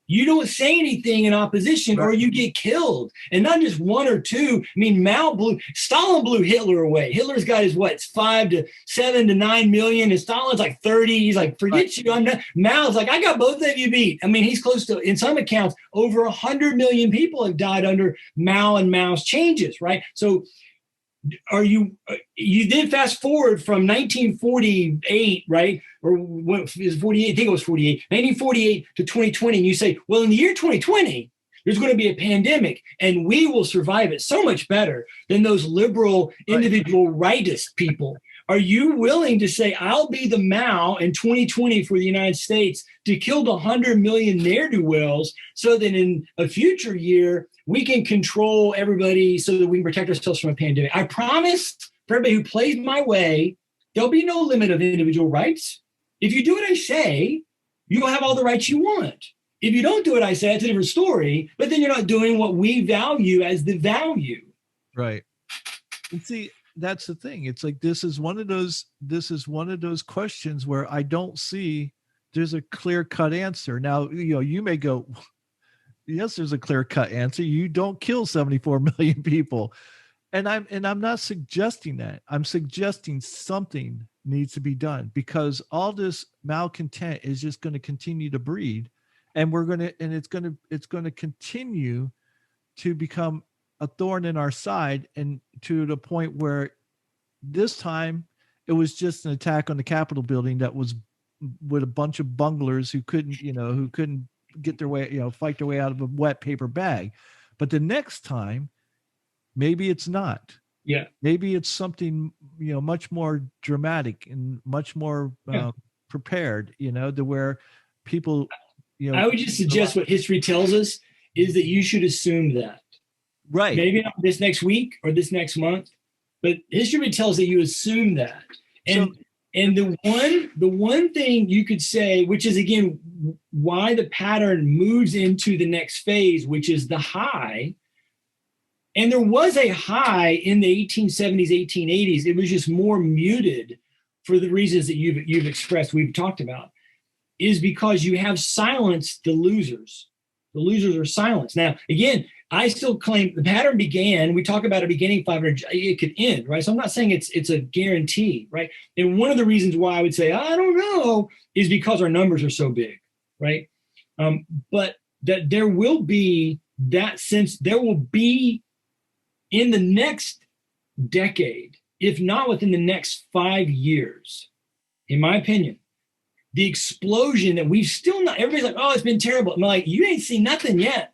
You don't say anything in opposition or you get killed. And not just one or two. I mean, Stalin blew Hitler away. Hitler's got his, 5 to 7 to 9 million. And Stalin's like 30. He's like, forget you. I'm not. Mao's like, I got both of you beat. I mean, he's close to, in some accounts, over 100 million people have died under Mao and Mao's changes, right? So you did fast forward from 1948, right? Or what is 48? I think it was 48, 1948 to 2020. And you say, well, in the year 2020, there's going to be a pandemic and we will survive it so much better than those liberal individual rightist people. Are you willing to say, I'll be the Mao in 2020 for the United States to kill the 100 million ne'er-do-wells so that in a future year, we can control everybody so that we can protect ourselves from a pandemic? I promise for everybody who plays my way, there'll be no limit of individual rights. If you do what I say, you'll have all the rights you want. If you don't do what I say, it's a different story, but then you're not doing what we value as the value. Right. And see, that's the thing. It's like, this is one of those questions where I don't see there's a clear-cut answer. Now, you may go, yes, there's a clear-cut answer. You don't kill 74 million people. I'm not suggesting that. I'm suggesting something needs to be done, because all this malcontent is just going to continue to breed, and it's going to continue to become a thorn in our side, and to the point where this time it was just an attack on the Capitol building that was with a bunch of bunglers who couldn't get their way, fight their way out of a wet paper bag. But the next time, maybe it's not. Yeah. Maybe it's something, much more dramatic and much more prepared, to where people, I would just suggest what history tells us is that you should assume that. Right. Maybe not this next week or this next month, but history tells that you assume that. And the one thing you could say, which is again why the pattern moves into the next phase, which is the high. And there was a high in the 1870s, 1880s. It was just more muted for the reasons that you've expressed, we've talked about, is because you have silenced the losers. The losers are silenced. Now, again, I still claim the pattern began. We talk about it beginning 500. It could end, right? So I'm not saying it's a guarantee, right? And one of the reasons why I would say I don't know is because our numbers are so big, right? But that there will be that sense. There will be in the next decade, if not within the next 5 years, in my opinion, the explosion that we've still not. Everybody's like, oh, it's been terrible. I'm like, you ain't seen nothing yet.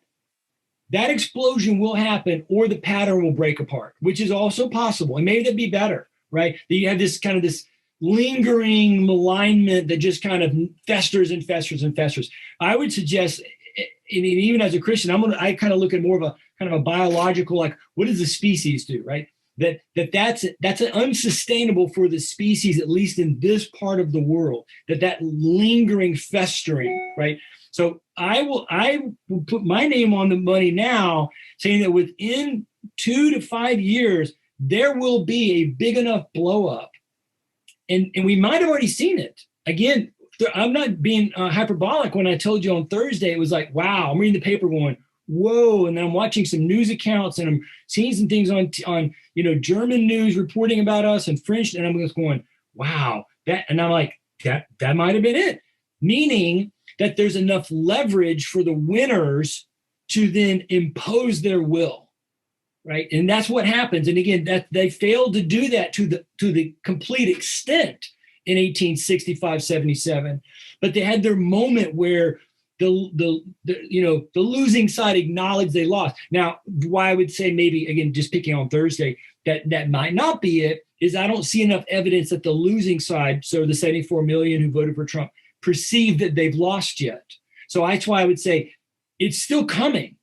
That explosion will happen, or the pattern will break apart, which is also possible. And maybe that'd be better, right? That you have this kind of this lingering malignment that just kind of festers and festers and festers. I would suggest, even as a Christian, I kind of look at more of a kind of a biological, like, what does the species do, right? That's unsustainable for the species, at least in this part of the world, that lingering festering, right? So I will put my name on the money now, saying that within 2 to 5 years, there will be a big enough blow up. And we might have already seen it. Again, I'm not being hyperbolic when I told you on Thursday, it was like, wow, I'm reading the paper going, whoa. And then I'm watching some news accounts and I'm seeing some things on German news reporting about us and French. And I'm just going, wow, and I'm like, that might have been it. Meaning that there's enough leverage for the winners to then impose their will, right? And that's what happens. And again, that they failed to do that to the complete extent in 1865, 77. But they had their moment where the losing side acknowledged they lost. Now, why I would say maybe, again, just picking on Thursday, that might not be it, is I don't see enough evidence that the losing side, so the 74 million who voted for Trump, perceive that they've lost yet. So that's why I would say it's still coming.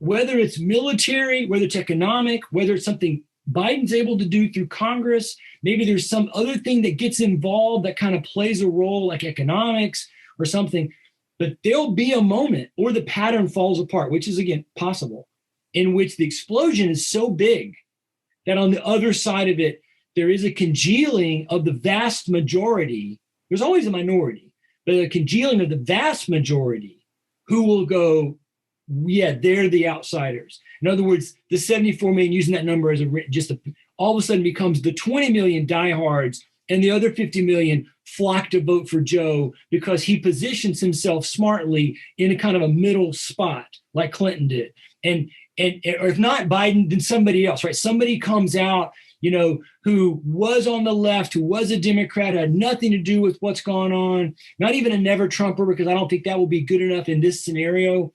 Whether it's military, whether it's economic, whether it's something Biden's able to do through Congress, maybe there's some other thing that gets involved that kind of plays a role, like economics or something. But there'll be a moment, or the pattern falls apart, which is, again, possible, in which the explosion is so big that on the other side of it, there is a congealing of the vast majority. There's always a minority, but a congealing of the vast majority who will go, yeah, they're the outsiders. In other words, the 74 million, using that number as all of a sudden becomes the 20 million diehards, and the other 50 million flock to vote for Joe because he positions himself smartly in a kind of a middle spot, like Clinton did. And or if not Biden, then somebody else, right? Somebody comes out, who was on the left, who was a Democrat, had nothing to do with what's gone on, not even a never Trumper, because I don't think that will be good enough in this scenario,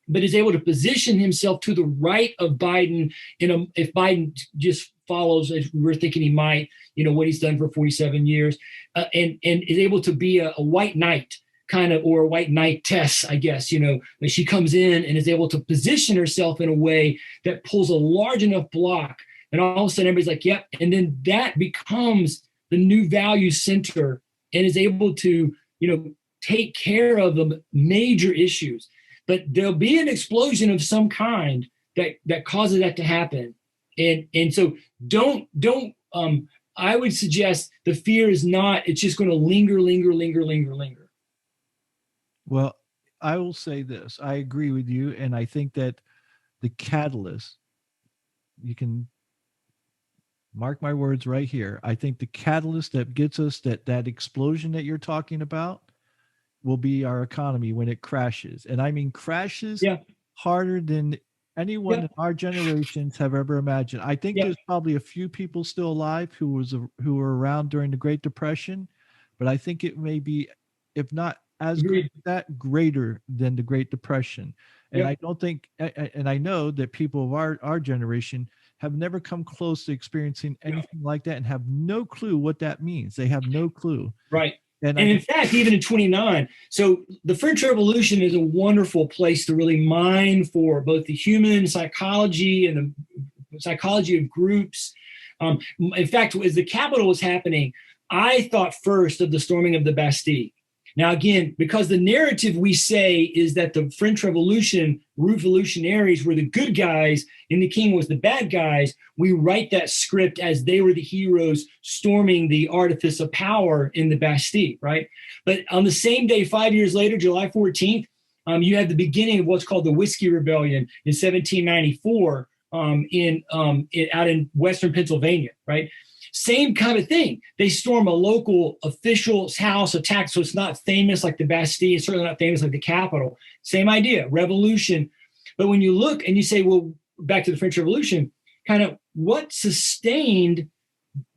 but is able to position himself to the right of Biden if Biden just follows, as we're thinking he might, what he's done for 47 years, and is able to be a white knight kind of, or a white knightess, I guess, that she comes in and is able to position herself in a way that pulls a large enough block. And all of a sudden everybody's like, yep. And then that becomes the new value center and is able to, take care of the major issues. But there'll be an explosion of some kind that causes that to happen. And so don't I would suggest the fear is not, it's just going to linger. Well, I will say this. I agree with you. And I think that the catalyst, you can mark my words right here. I think the catalyst that gets us that explosion that you're talking about will be our economy when it crashes. And I mean crashes Yeah. harder than anyone in Yep. our generations have ever imagined. I think Yep. there's probably a few people still alive who were around during the Great Depression, but I think it may be, if not as good Agreed. as that, greater than the Great Depression. And I Yep. don't think, and I know that people of our generation have never come close to experiencing Yeah. anything like that and have no clue what that means. They have no clue. Right. And I And in think, fact, even in 29, so the French Revolution is a wonderful place to really mine for both the human psychology and the psychology of groups. In fact, as the Capitol was happening, I thought first of the storming of the Bastille. Now, again, because the narrative we say is that the French Revolution revolutionaries were the good guys and the king was the bad guys, we write that script as they were the heroes storming the artifice of power in the Bastille, right? But on the same day, 5 years later, July 14th, you had the beginning of what's called the Whiskey Rebellion in 1794 out in Western Pennsylvania, right? Same kind of thing. They storm a local official's house, attack, so it's not famous like the Bastille, it's certainly not famous like the Capitol. Same idea, revolution. But when you look and you say, well, back to the French Revolution, kind of what sustained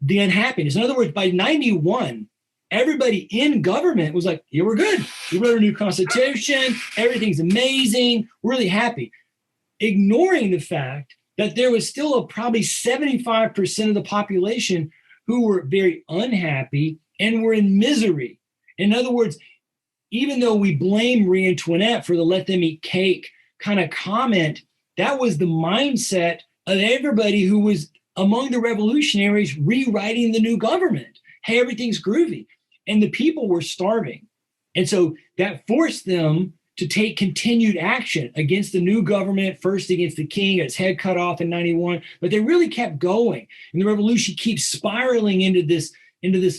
the unhappiness? In other words, by 91, everybody in government was like, yeah, we're good. We wrote a new constitution. Everything's amazing. We're really happy. Ignoring the fact that there was still probably 75% of the population who were very unhappy and were in misery. In other words, even though we blame Marie Antoinette for the let them eat cake kind of comment, that was the mindset of everybody who was among the revolutionaries rewriting the new government. Hey, everything's groovy. And the people were starving. And so that forced them to take continued action against the new government, first against the king, its head cut off in 91, but they really kept going. And the revolution keeps spiraling into this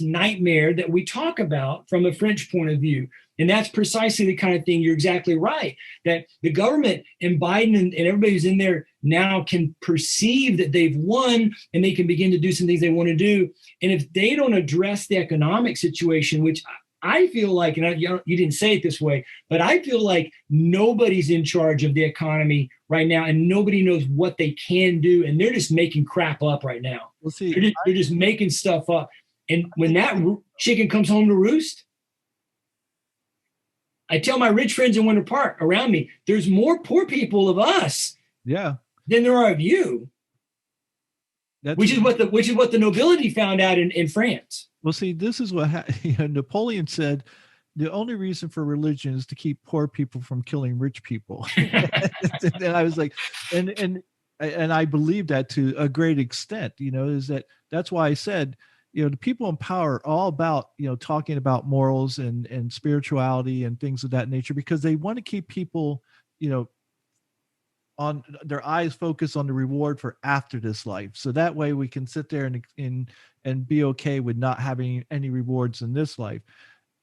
nightmare that we talk about from a French point of view. And that's precisely the kind of thing, you're exactly right, that the government and Biden and everybody who's in there now can perceive that they've won and they can begin to do some things they want to do. And if they don't address the economic situation, which I feel like, and you didn't say it this way, but I feel like nobody's in charge of the economy right now and nobody knows what they can do. And they're just making crap up right now. we'll see. They're just making stuff up. And when that chicken comes home to roost, I tell my rich friends in Winter Park around me, there's more poor people of us Yeah. than there are of you. Which is what the nobility found out in France. Well, see, this is what Napoleon said. The only reason for religion is to keep poor people from killing rich people. And I was like, and I believe that to a great extent. That's why I said, the people in power are all about talking about morals and spirituality and things of that nature because they want to keep people on their eyes focused on the reward for after this life. So that way we can sit there and be okay with not having any rewards in this life.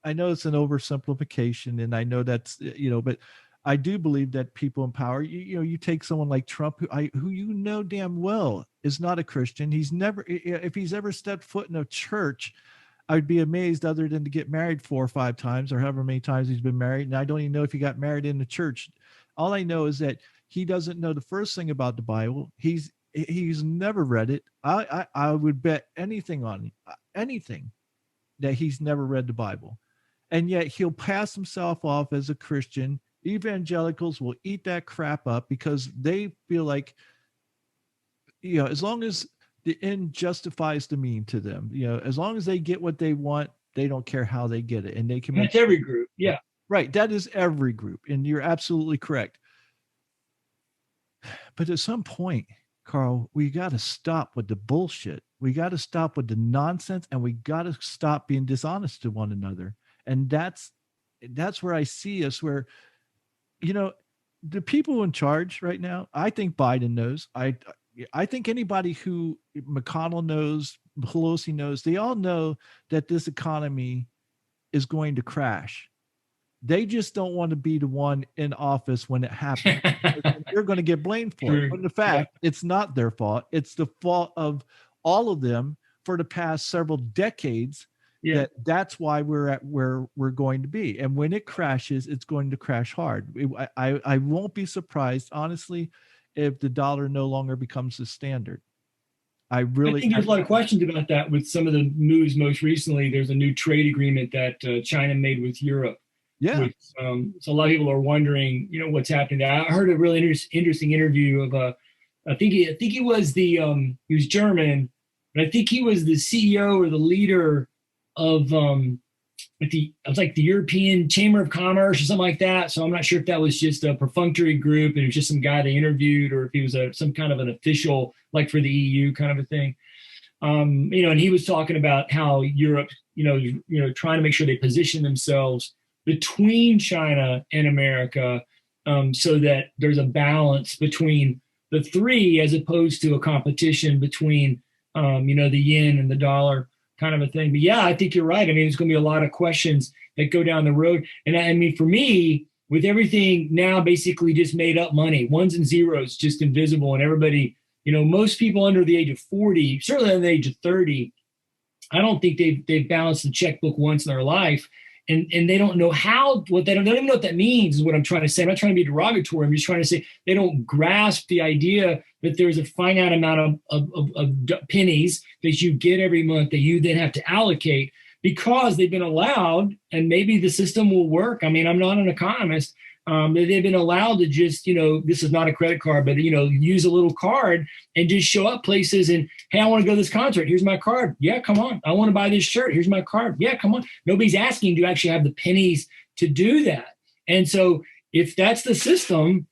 I know it's an oversimplification and I know that's, but I do believe that people in power, you take someone like Trump, who damn well is not a Christian. If he's ever stepped foot in a church, I'd be amazed other than to get married 4 or 5 times or however many times he's been married. And I don't even know if he got married in the church. All I know is that he doesn't know the first thing about the Bible. He's never read it. I would bet anything on anything that he's never read the Bible. And yet he'll pass himself off as a Christian. Evangelicals will eat that crap up because they feel like, as long as the end justifies the mean to them, as long as they get what they want, they don't care how they get it. And they can That's every group. Yeah. Right. That is every group. And you're absolutely correct. But at some point, Carl, we got to stop with the bullshit. We got to stop with the nonsense and we got to stop being dishonest to one another. And that's where I see us where, the people in charge right now, I think Biden knows. I think anybody who McConnell knows, Pelosi knows, they all know that this economy is going to crash. They just don't want to be the one in office when it happens. You're going to get blamed for it. But in fact, it's not their fault. It's the fault of all of them for the past several decades, Yeah. that's why we're at where we're going to be. And when it crashes, it's going to crash hard. I won't be surprised, honestly, if the dollar no longer becomes the standard. I I really, think there's a lot of questions about that with some of the moves most recently. There's a new trade agreement that China made with Europe, yeah, which so a lot of people are wondering, what's happening there. I heard a really interesting interview of I think he was he was German, but I think he was the CEO or the leader of it was like the European Chamber of Commerce or something like that. So I'm not sure if that was just a perfunctory group and it was just some guy they interviewed, or if he was some kind of an official, like for the EU kind of a thing. And he was talking about how Europe, trying to make sure they position themselves between China and America, so that there's a balance between the three, as opposed to a competition between, the yen and the dollar kind of a thing. But yeah, I think you're right. I mean, there's going to be a lot of questions that go down the road. And I mean, for me, with everything now basically just made up money, ones and zeros, just invisible, and everybody, most people under the age of 40, certainly under the age of 30, I don't think they've balanced the checkbook once in their life. And they don't know they don't even know what that means, is what I'm trying to say. I'm not trying to be derogatory. I'm just trying to say they don't grasp the idea that there's a finite amount of pennies that you get every month that you then have to allocate, because they've been allowed, and maybe the system will work. I mean, I'm not an economist. They've been allowed to just, this is not a credit card, but, use a little card and just show up places and, hey, I want to go to this concert. Here's my card. Yeah, come on. I want to buy this shirt. Here's my card. Yeah, come on. Nobody's asking to actually have the pennies to do that. And so if that's the system,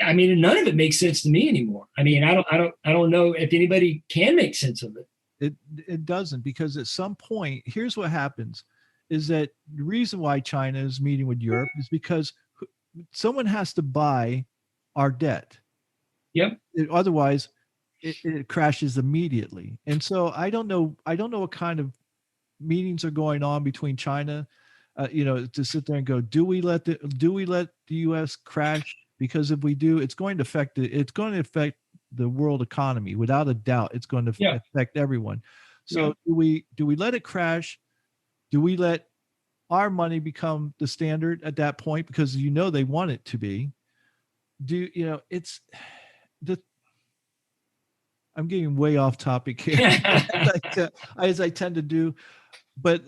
I mean, none of it makes sense to me anymore. I mean, I don't know if anybody can make sense of it. It doesn't, because at some point, here's what happens. Is that the reason why China is meeting with Europe is because someone has to buy our debt. Yep. Otherwise, it crashes immediately. And so I don't know what kind of meetings are going on between China, to sit there and go, do we let the U.S. crash? Because if we do, it's going to affect the world economy without a doubt. It's going to affect everyone. So do we let it crash? Do we let our money become the standard at that point? Because they want it to be. It's I'm getting way off topic here, as I tend to do. But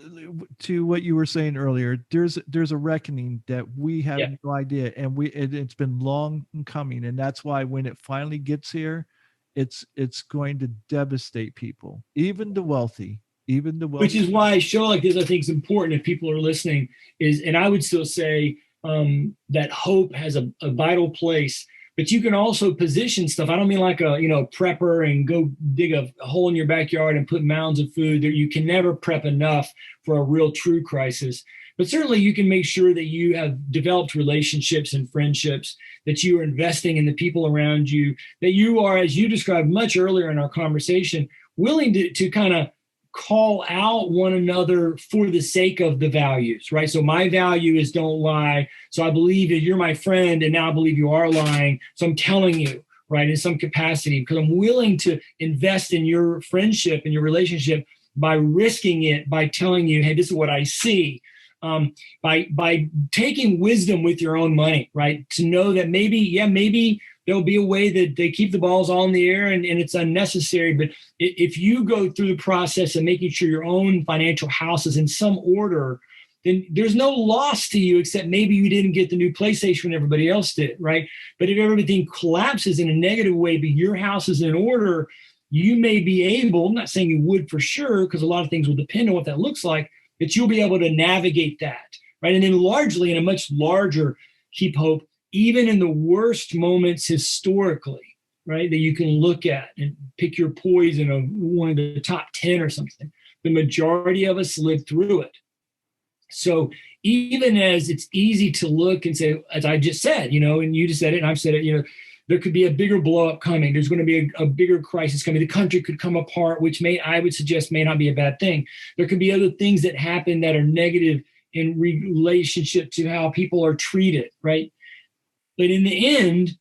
to what you were saying earlier, there's a reckoning that we have no idea, and it's been long in coming, and that's why when it finally gets here, it's going to devastate people, even the wealthy. Which is why a show like this, I think, is important if people are listening. And I would still say that hope has a vital place, but you can also position stuff. I don't mean like a prepper and go dig a hole in your backyard and put mounds of food. There, you can never prep enough for a real true crisis. But certainly you can make sure that you have developed relationships and friendships, that you are investing in the people around you, that you are, as you described much earlier in our conversation, willing to kind of call out one another for the sake of the values, right? So my value is don't lie. So I believe that you're my friend, and now I believe you are lying. So I'm telling you, right, in some capacity, because I'm willing to invest in your friendship and your relationship by risking it, by telling you, hey, this is what I see. By taking wisdom with your own money, right? To know that maybe there'll be a way that they keep the balls all in the air and it's unnecessary. But if you go through the process of making sure your own financial house is in some order, then there's no loss to you, except maybe you didn't get the new PlayStation when everybody else did, right? But if everything collapses in a negative way, but your house is in order, you may be able, I'm not saying you would for sure, because a lot of things will depend on what that looks like, but you'll be able to navigate that, right? And then largely in a much larger keep hope, even in the worst moments historically, right, that you can look at and pick your poison of one of the top 10 or something, the majority of us lived through it. So even as it's easy to look and say, as I just said, and you just said it and I've said it, there could be a bigger blow up coming. There's going to be a bigger crisis coming. The country could come apart, which I would suggest may not be a bad thing. There could be other things that happen that are negative in relationship to how people are treated, right? But in the end,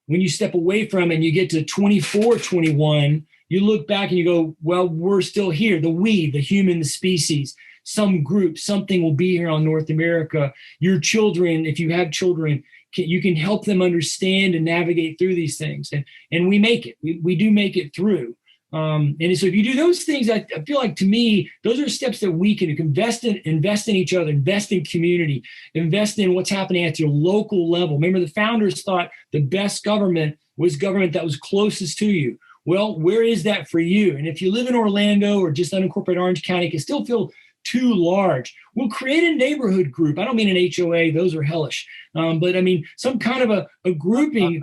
when you step away from it and you get to 24, 21, you look back and you go, well, we're still here. The we, the human, the species, some group, something will be here on North America. Your children, if you have children, you can help them understand and navigate through these things. And we make it. We do make it through. And so if you do those things, I feel like, to me, those are steps that we can invest in each other, invest in community, invest in what's happening at your local level. Remember, the founders thought the best government was government that was closest to you. Well, where is that for you? And if you live in Orlando or just unincorporated Orange County, it can still feel too large. We'll create a neighborhood group. I don't mean an HOA; those are hellish. But I mean some kind of a grouping.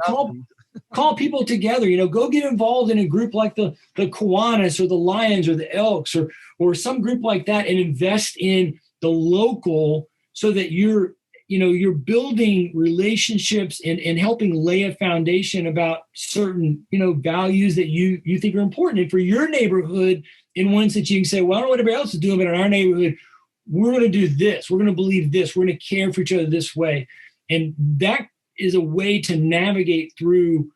Call people together. Go get involved in a group like the Kiwanis or the Lions or the Elks or some group like that, and invest in the local, so that you're building relationships and helping lay a foundation about certain values that you think are important. And for your neighborhood, in ones that you can say, well, I don't know what everybody else is doing, but in our neighborhood, we're going to do this. We're going to believe this. We're going to care for each other this way. And that is a way to navigate through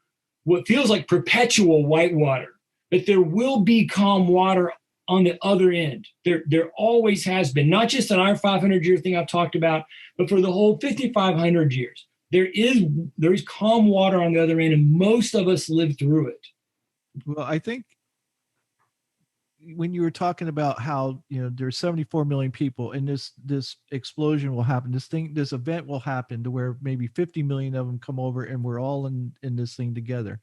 what feels like perpetual whitewater. But there will be calm water on the other end. There always has been, not just in our 500-year thing I've talked about, but for the whole 5,500 years. There is calm water on the other end, and most of us live through it. Well, I think when you were talking about how there's 74 million people, and this explosion will happen, this event will happen to where maybe 50 million of them come over, and we're all in this thing together.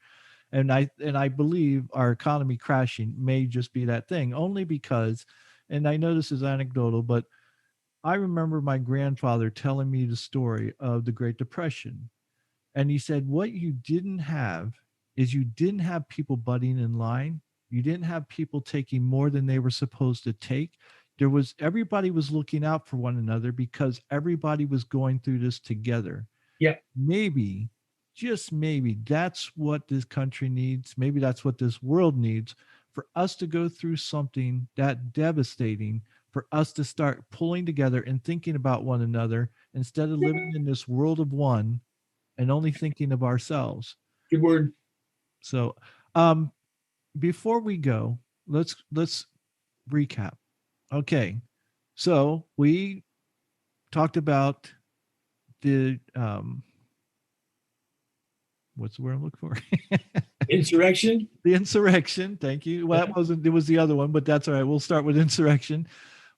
And I believe our economy crashing may just be that thing, only because, and I know this is anecdotal, but I remember my grandfather telling me the story of the Great Depression. And he said, what you didn't have is you didn't have people butting in line. You didn't have people taking more than they were supposed to take. Everybody was looking out for one another because everybody was going through this together. Yeah. Maybe, just maybe, that's what this country needs. Maybe that's what this world needs, for us to go through something that devastating, for us to start pulling together and thinking about one another instead of living in this world of one and only thinking of ourselves. Good word. So, before we go, let's recap. Okay. So we talked about the what's the word I'm looking for? Insurrection. The insurrection. Thank you. Well, it was the other one, but that's all right. We'll start with insurrection.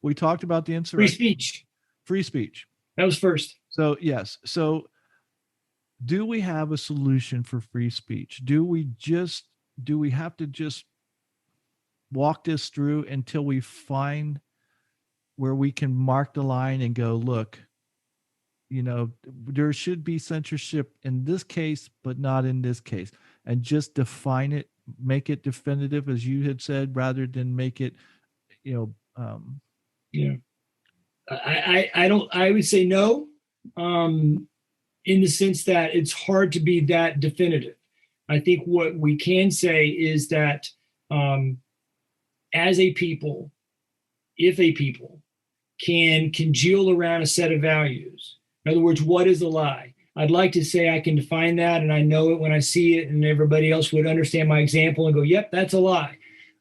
We talked about the insurrection. Free speech. That was first. So yes. So do we have a solution for free speech? Do we have to just walk this through until we find where we can mark the line and go, look, there should be censorship in this case, but not in this case, and just define it, make it definitive, as you had said, rather than make it, yeah. I would say no, in the sense that it's hard to be that definitive. I think what we can say is that as a people, if a people can congeal around a set of values, in other words, what is a lie? I'd like to say I can define that and I know it when I see it, and everybody else would understand my example and go, yep, that's a lie.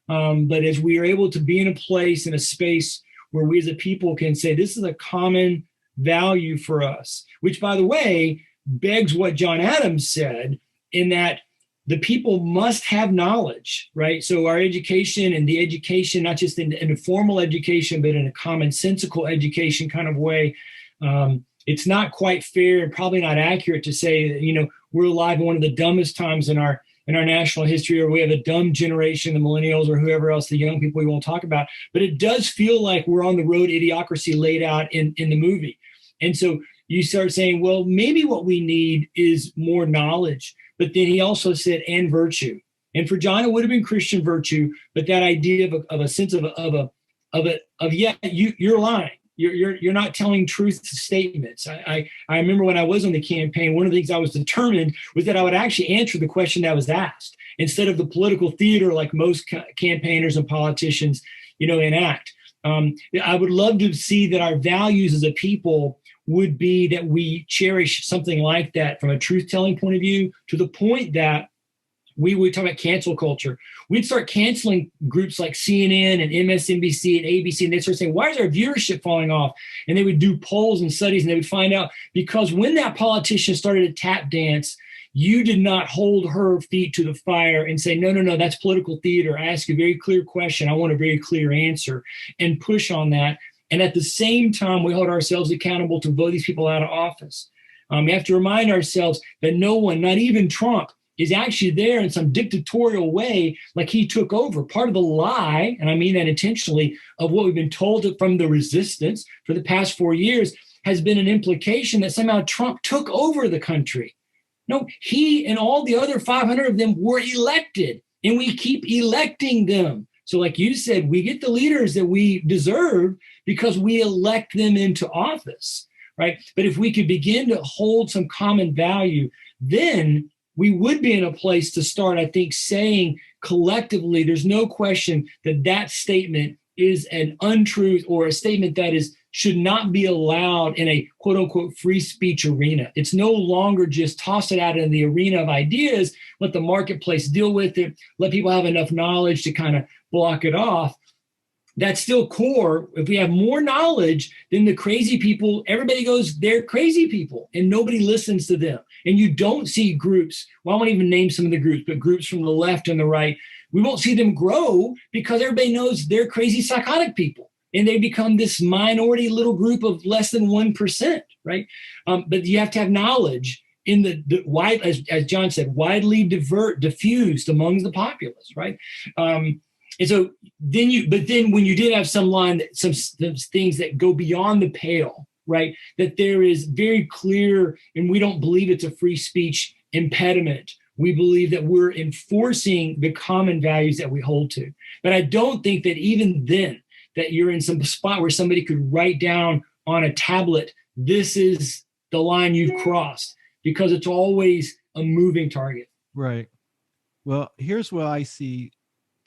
But as we are able to be in a place, in a space where we as a people can say, this is a common value for us, which, by the way, begs what John Adams said, in that the people must have knowledge, right? So our education, and the education, not just in a formal education, but in a commonsensical education kind of way, it's not quite fair and probably not accurate to say that, we're alive in one of the dumbest times in our national history, or we have a dumb generation, the millennials or whoever else, the young people we won't talk about. But it does feel like we're on the road idiocracy laid out in the movie. And so you start saying, well, maybe what we need is more knowledge. But then he also said, and virtue. And for John, it would have been Christian virtue, but that idea of a sense you're lying. You're not telling truth statements. I remember when I was on the campaign, one of the things I was determined was that I would actually answer the question that was asked, instead of the political theater like most campaigners and politicians, enact. I would love to see that our values as a people would be that we cherish something like that from a truth-telling point of view, to the point that we would talk about cancel culture. We'd start canceling groups like CNN and MSNBC and ABC, and they'd start saying, why is our viewership falling off? And they would do polls and studies, and they would find out because when that politician started to tap dance, you did not hold her feet to the fire and say, no, no, no, that's political theater. I ask a very clear question. I want a very clear answer, and push on that. And at the same time, we hold ourselves accountable to vote these people out of office. We have to remind ourselves that no one, not even Trump, is actually there in some dictatorial way, like he took over. Part of the lie, and I mean that intentionally, of what we've been told from the resistance for the past 4 years has been an implication that somehow Trump took over the country. No, he and all the other 500 of them were elected, and we keep electing them. So like you said, we get the leaders that we deserve because we elect them into office, right? But if we could begin to hold some common value, then we would be in a place to start, I think, saying collectively, there's no question that that statement is an untruth or a statement that should not be allowed in a quote unquote free speech arena. It's no longer just toss it out in the arena of ideas, let the marketplace deal with it, let people have enough knowledge to kind of block it off. That's still core. If we have more knowledge, then the crazy people, everybody goes, they're crazy people, and nobody listens to them. And you don't see groups, well, I won't even name some of the groups, but groups from the left and the right, we won't see them grow because everybody knows they're crazy psychotic people. And they become this minority little group of less than 1%, right? But you have to have knowledge in the wide, as John said, widely diffused among the populace, right? And so then when you did have some line, some things that go beyond the pale, right? That there is very clear, and we don't believe it's a free speech impediment. We believe that we're enforcing the common values that we hold to. But I don't think that even then that you're in some spot where somebody could write down on a tablet, this is the line you've crossed, because it's always a moving target. Right. Well, here's what I see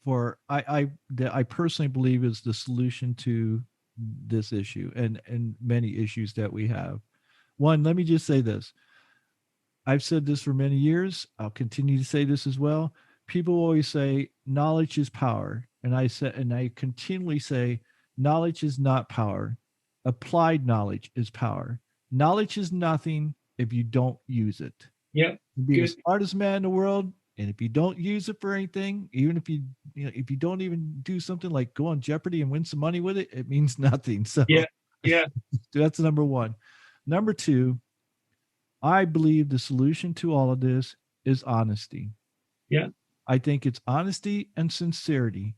that I personally believe is the solution to this issue and many issues that we have. One, let me just say this. I've said this for many years. I'll continue to say this as well. People always say knowledge is power. And I continually say knowledge is not power. Applied knowledge is power. Knowledge is nothing if you don't use it. Yep. You be the smartest man in the world, and if you don't use it for anything, even if if you don't even do something like go on Jeopardy and win some money with it, it means nothing. So yeah, that's number one. Number two, I believe the solution to all of this is honesty. Yeah. I think it's honesty and sincerity.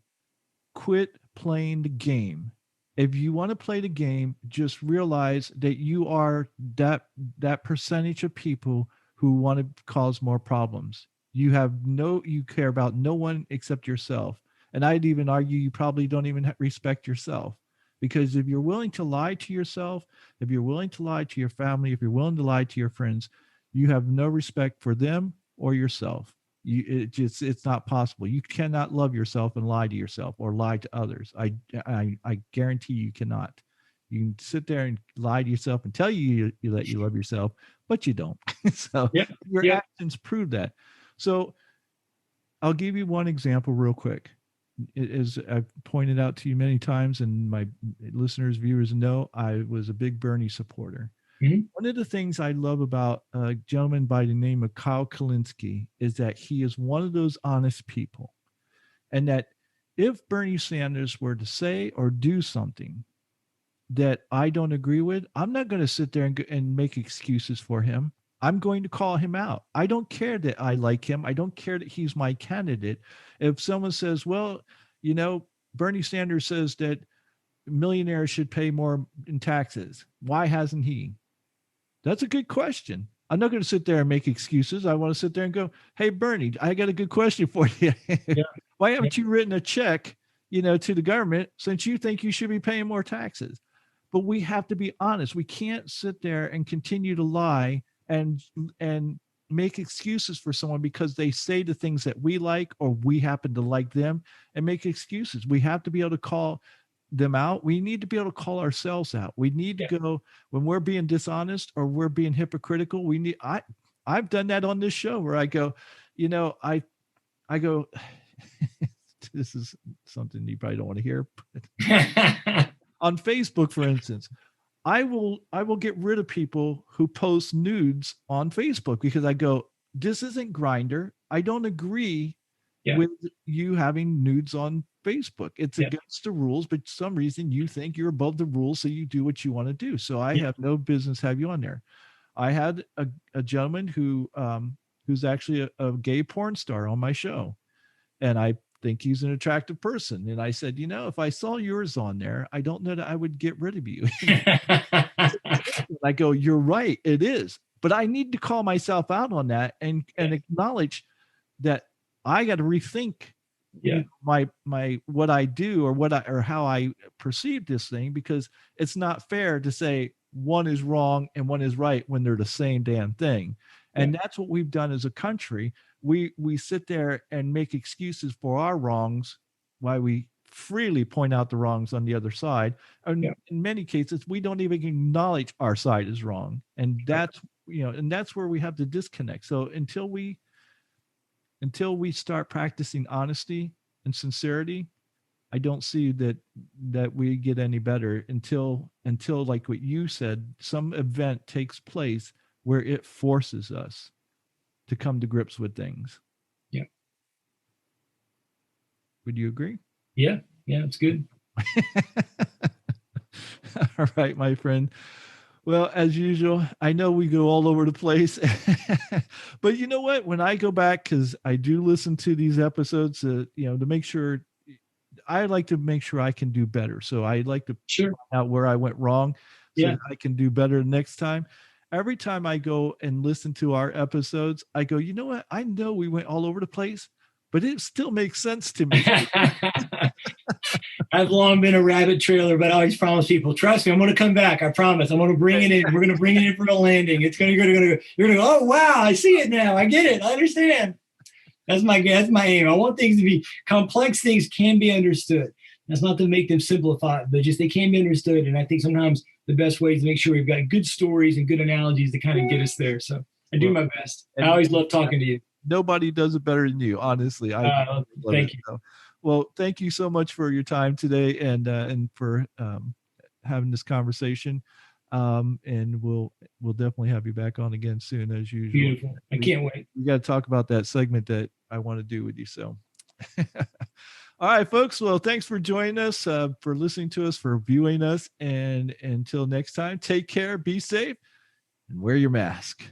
Quit playing the game. If you want to play the game, just realize that you are that percentage of people who want to cause more problems. You care about no one except yourself. And I'd even argue you probably don't even respect yourself, because if you're willing to lie to yourself, if you're willing to lie to your family, if you're willing to lie to your friends, you have no respect for them or yourself. It's not possible. You cannot love yourself and lie to yourself or lie to others. I guarantee you cannot. You can sit there and lie to yourself and tell you that you love yourself, but you don't. So your actions prove that. So I'll give you one example real quick. As I've pointed out to you many times, and my listeners, viewers know, I was a big Bernie supporter. Mm-hmm. One of the things I love about a gentleman by the name of Kyle Kalinske is that he is one of those honest people. And that if Bernie Sanders were to say or do something that I don't agree with, I'm not going to sit there and make excuses for him. I'm going to call him out. I don't care that I like him. I don't care that he's my candidate. If someone says, well, Bernie Sanders says that millionaires should pay more in taxes, why hasn't he? That's a good question. I'm not going to sit there and make excuses. I want to sit there and go, hey, Bernie, I got a good question for you. Why haven't you written a check, to the government since you think you should be paying more taxes? But we have to be honest. We can't sit there and continue to lie and make excuses for someone because they say the things that we like or we happen to like them and make excuses. We have to be able to call them out. We need to be able to call ourselves out. We need to go when we're being dishonest or we're being hypocritical. I've done that on this show where I go, I go, this is something you probably don't want to hear. But on Facebook, for instance, I will get rid of people who post nudes on Facebook because I go, this isn't Grinder. I don't agree Yeah. with you having nudes on Facebook. It's Yeah. against the rules, but for some reason you think you're above the rules, so you do what you want to do. So I Yeah. have no business have you on there. I had a gentleman who's actually a gay porn star on my show, and I think he's an attractive person. And I said, if I saw yours on there, I don't know that I would get rid of you. I go, you're right, it is. But I need to call myself out on that and acknowledge that I got to rethink Yeah. my what I do or how I perceive this thing, because it's not fair to say one is wrong and one is right when they're the same damn thing. And that's what we've done as a country. We sit there and make excuses for our wrongs, why we freely point out the wrongs on the other side. And in many cases, we don't even acknowledge our side is wrong. And that's where we have the disconnect. So until we start practicing honesty and sincerity, I don't see that we get any better until like what you said, some event takes place where it forces us to come to grips with things. Yeah. Would you agree? Yeah. Yeah, it's good. All right, my friend. Well, as usual, I know we go all over the place, but you know what? When I go back, because I do listen to these episodes, to make sure, I like to make sure I can do better. So I like to find out where I went wrong, so that I can do better next time. Every time I go and listen to our episodes, I go, you know what? I know we went all over the place, but it still makes sense to me. I've long been a rabbit trailer, but I always promise people, trust me, I'm going to come back. I promise. I'm going to bring it in. We're going to bring it in for a landing. It's going to go. You're going to go, oh, wow, I see it now. I get it. I understand. That's my aim. I want things to be complex. Things can be understood. That's not to make them simplified, but just they can be understood. And I think sometimes the best way is to make sure we've got good stories and good analogies to kind of get us there. So I do my best. I always love talking to you. Nobody does it better than you, honestly. Thank you. So, well, thank you so much for your time today and for having this conversation. And we'll definitely have you back on again soon, as usual. Beautiful. I can't wait. We got to talk about that segment that I want to do with you. So, all right, folks. Well, thanks for joining us, for listening to us, for viewing us. And until next time, take care, be safe, and wear your mask.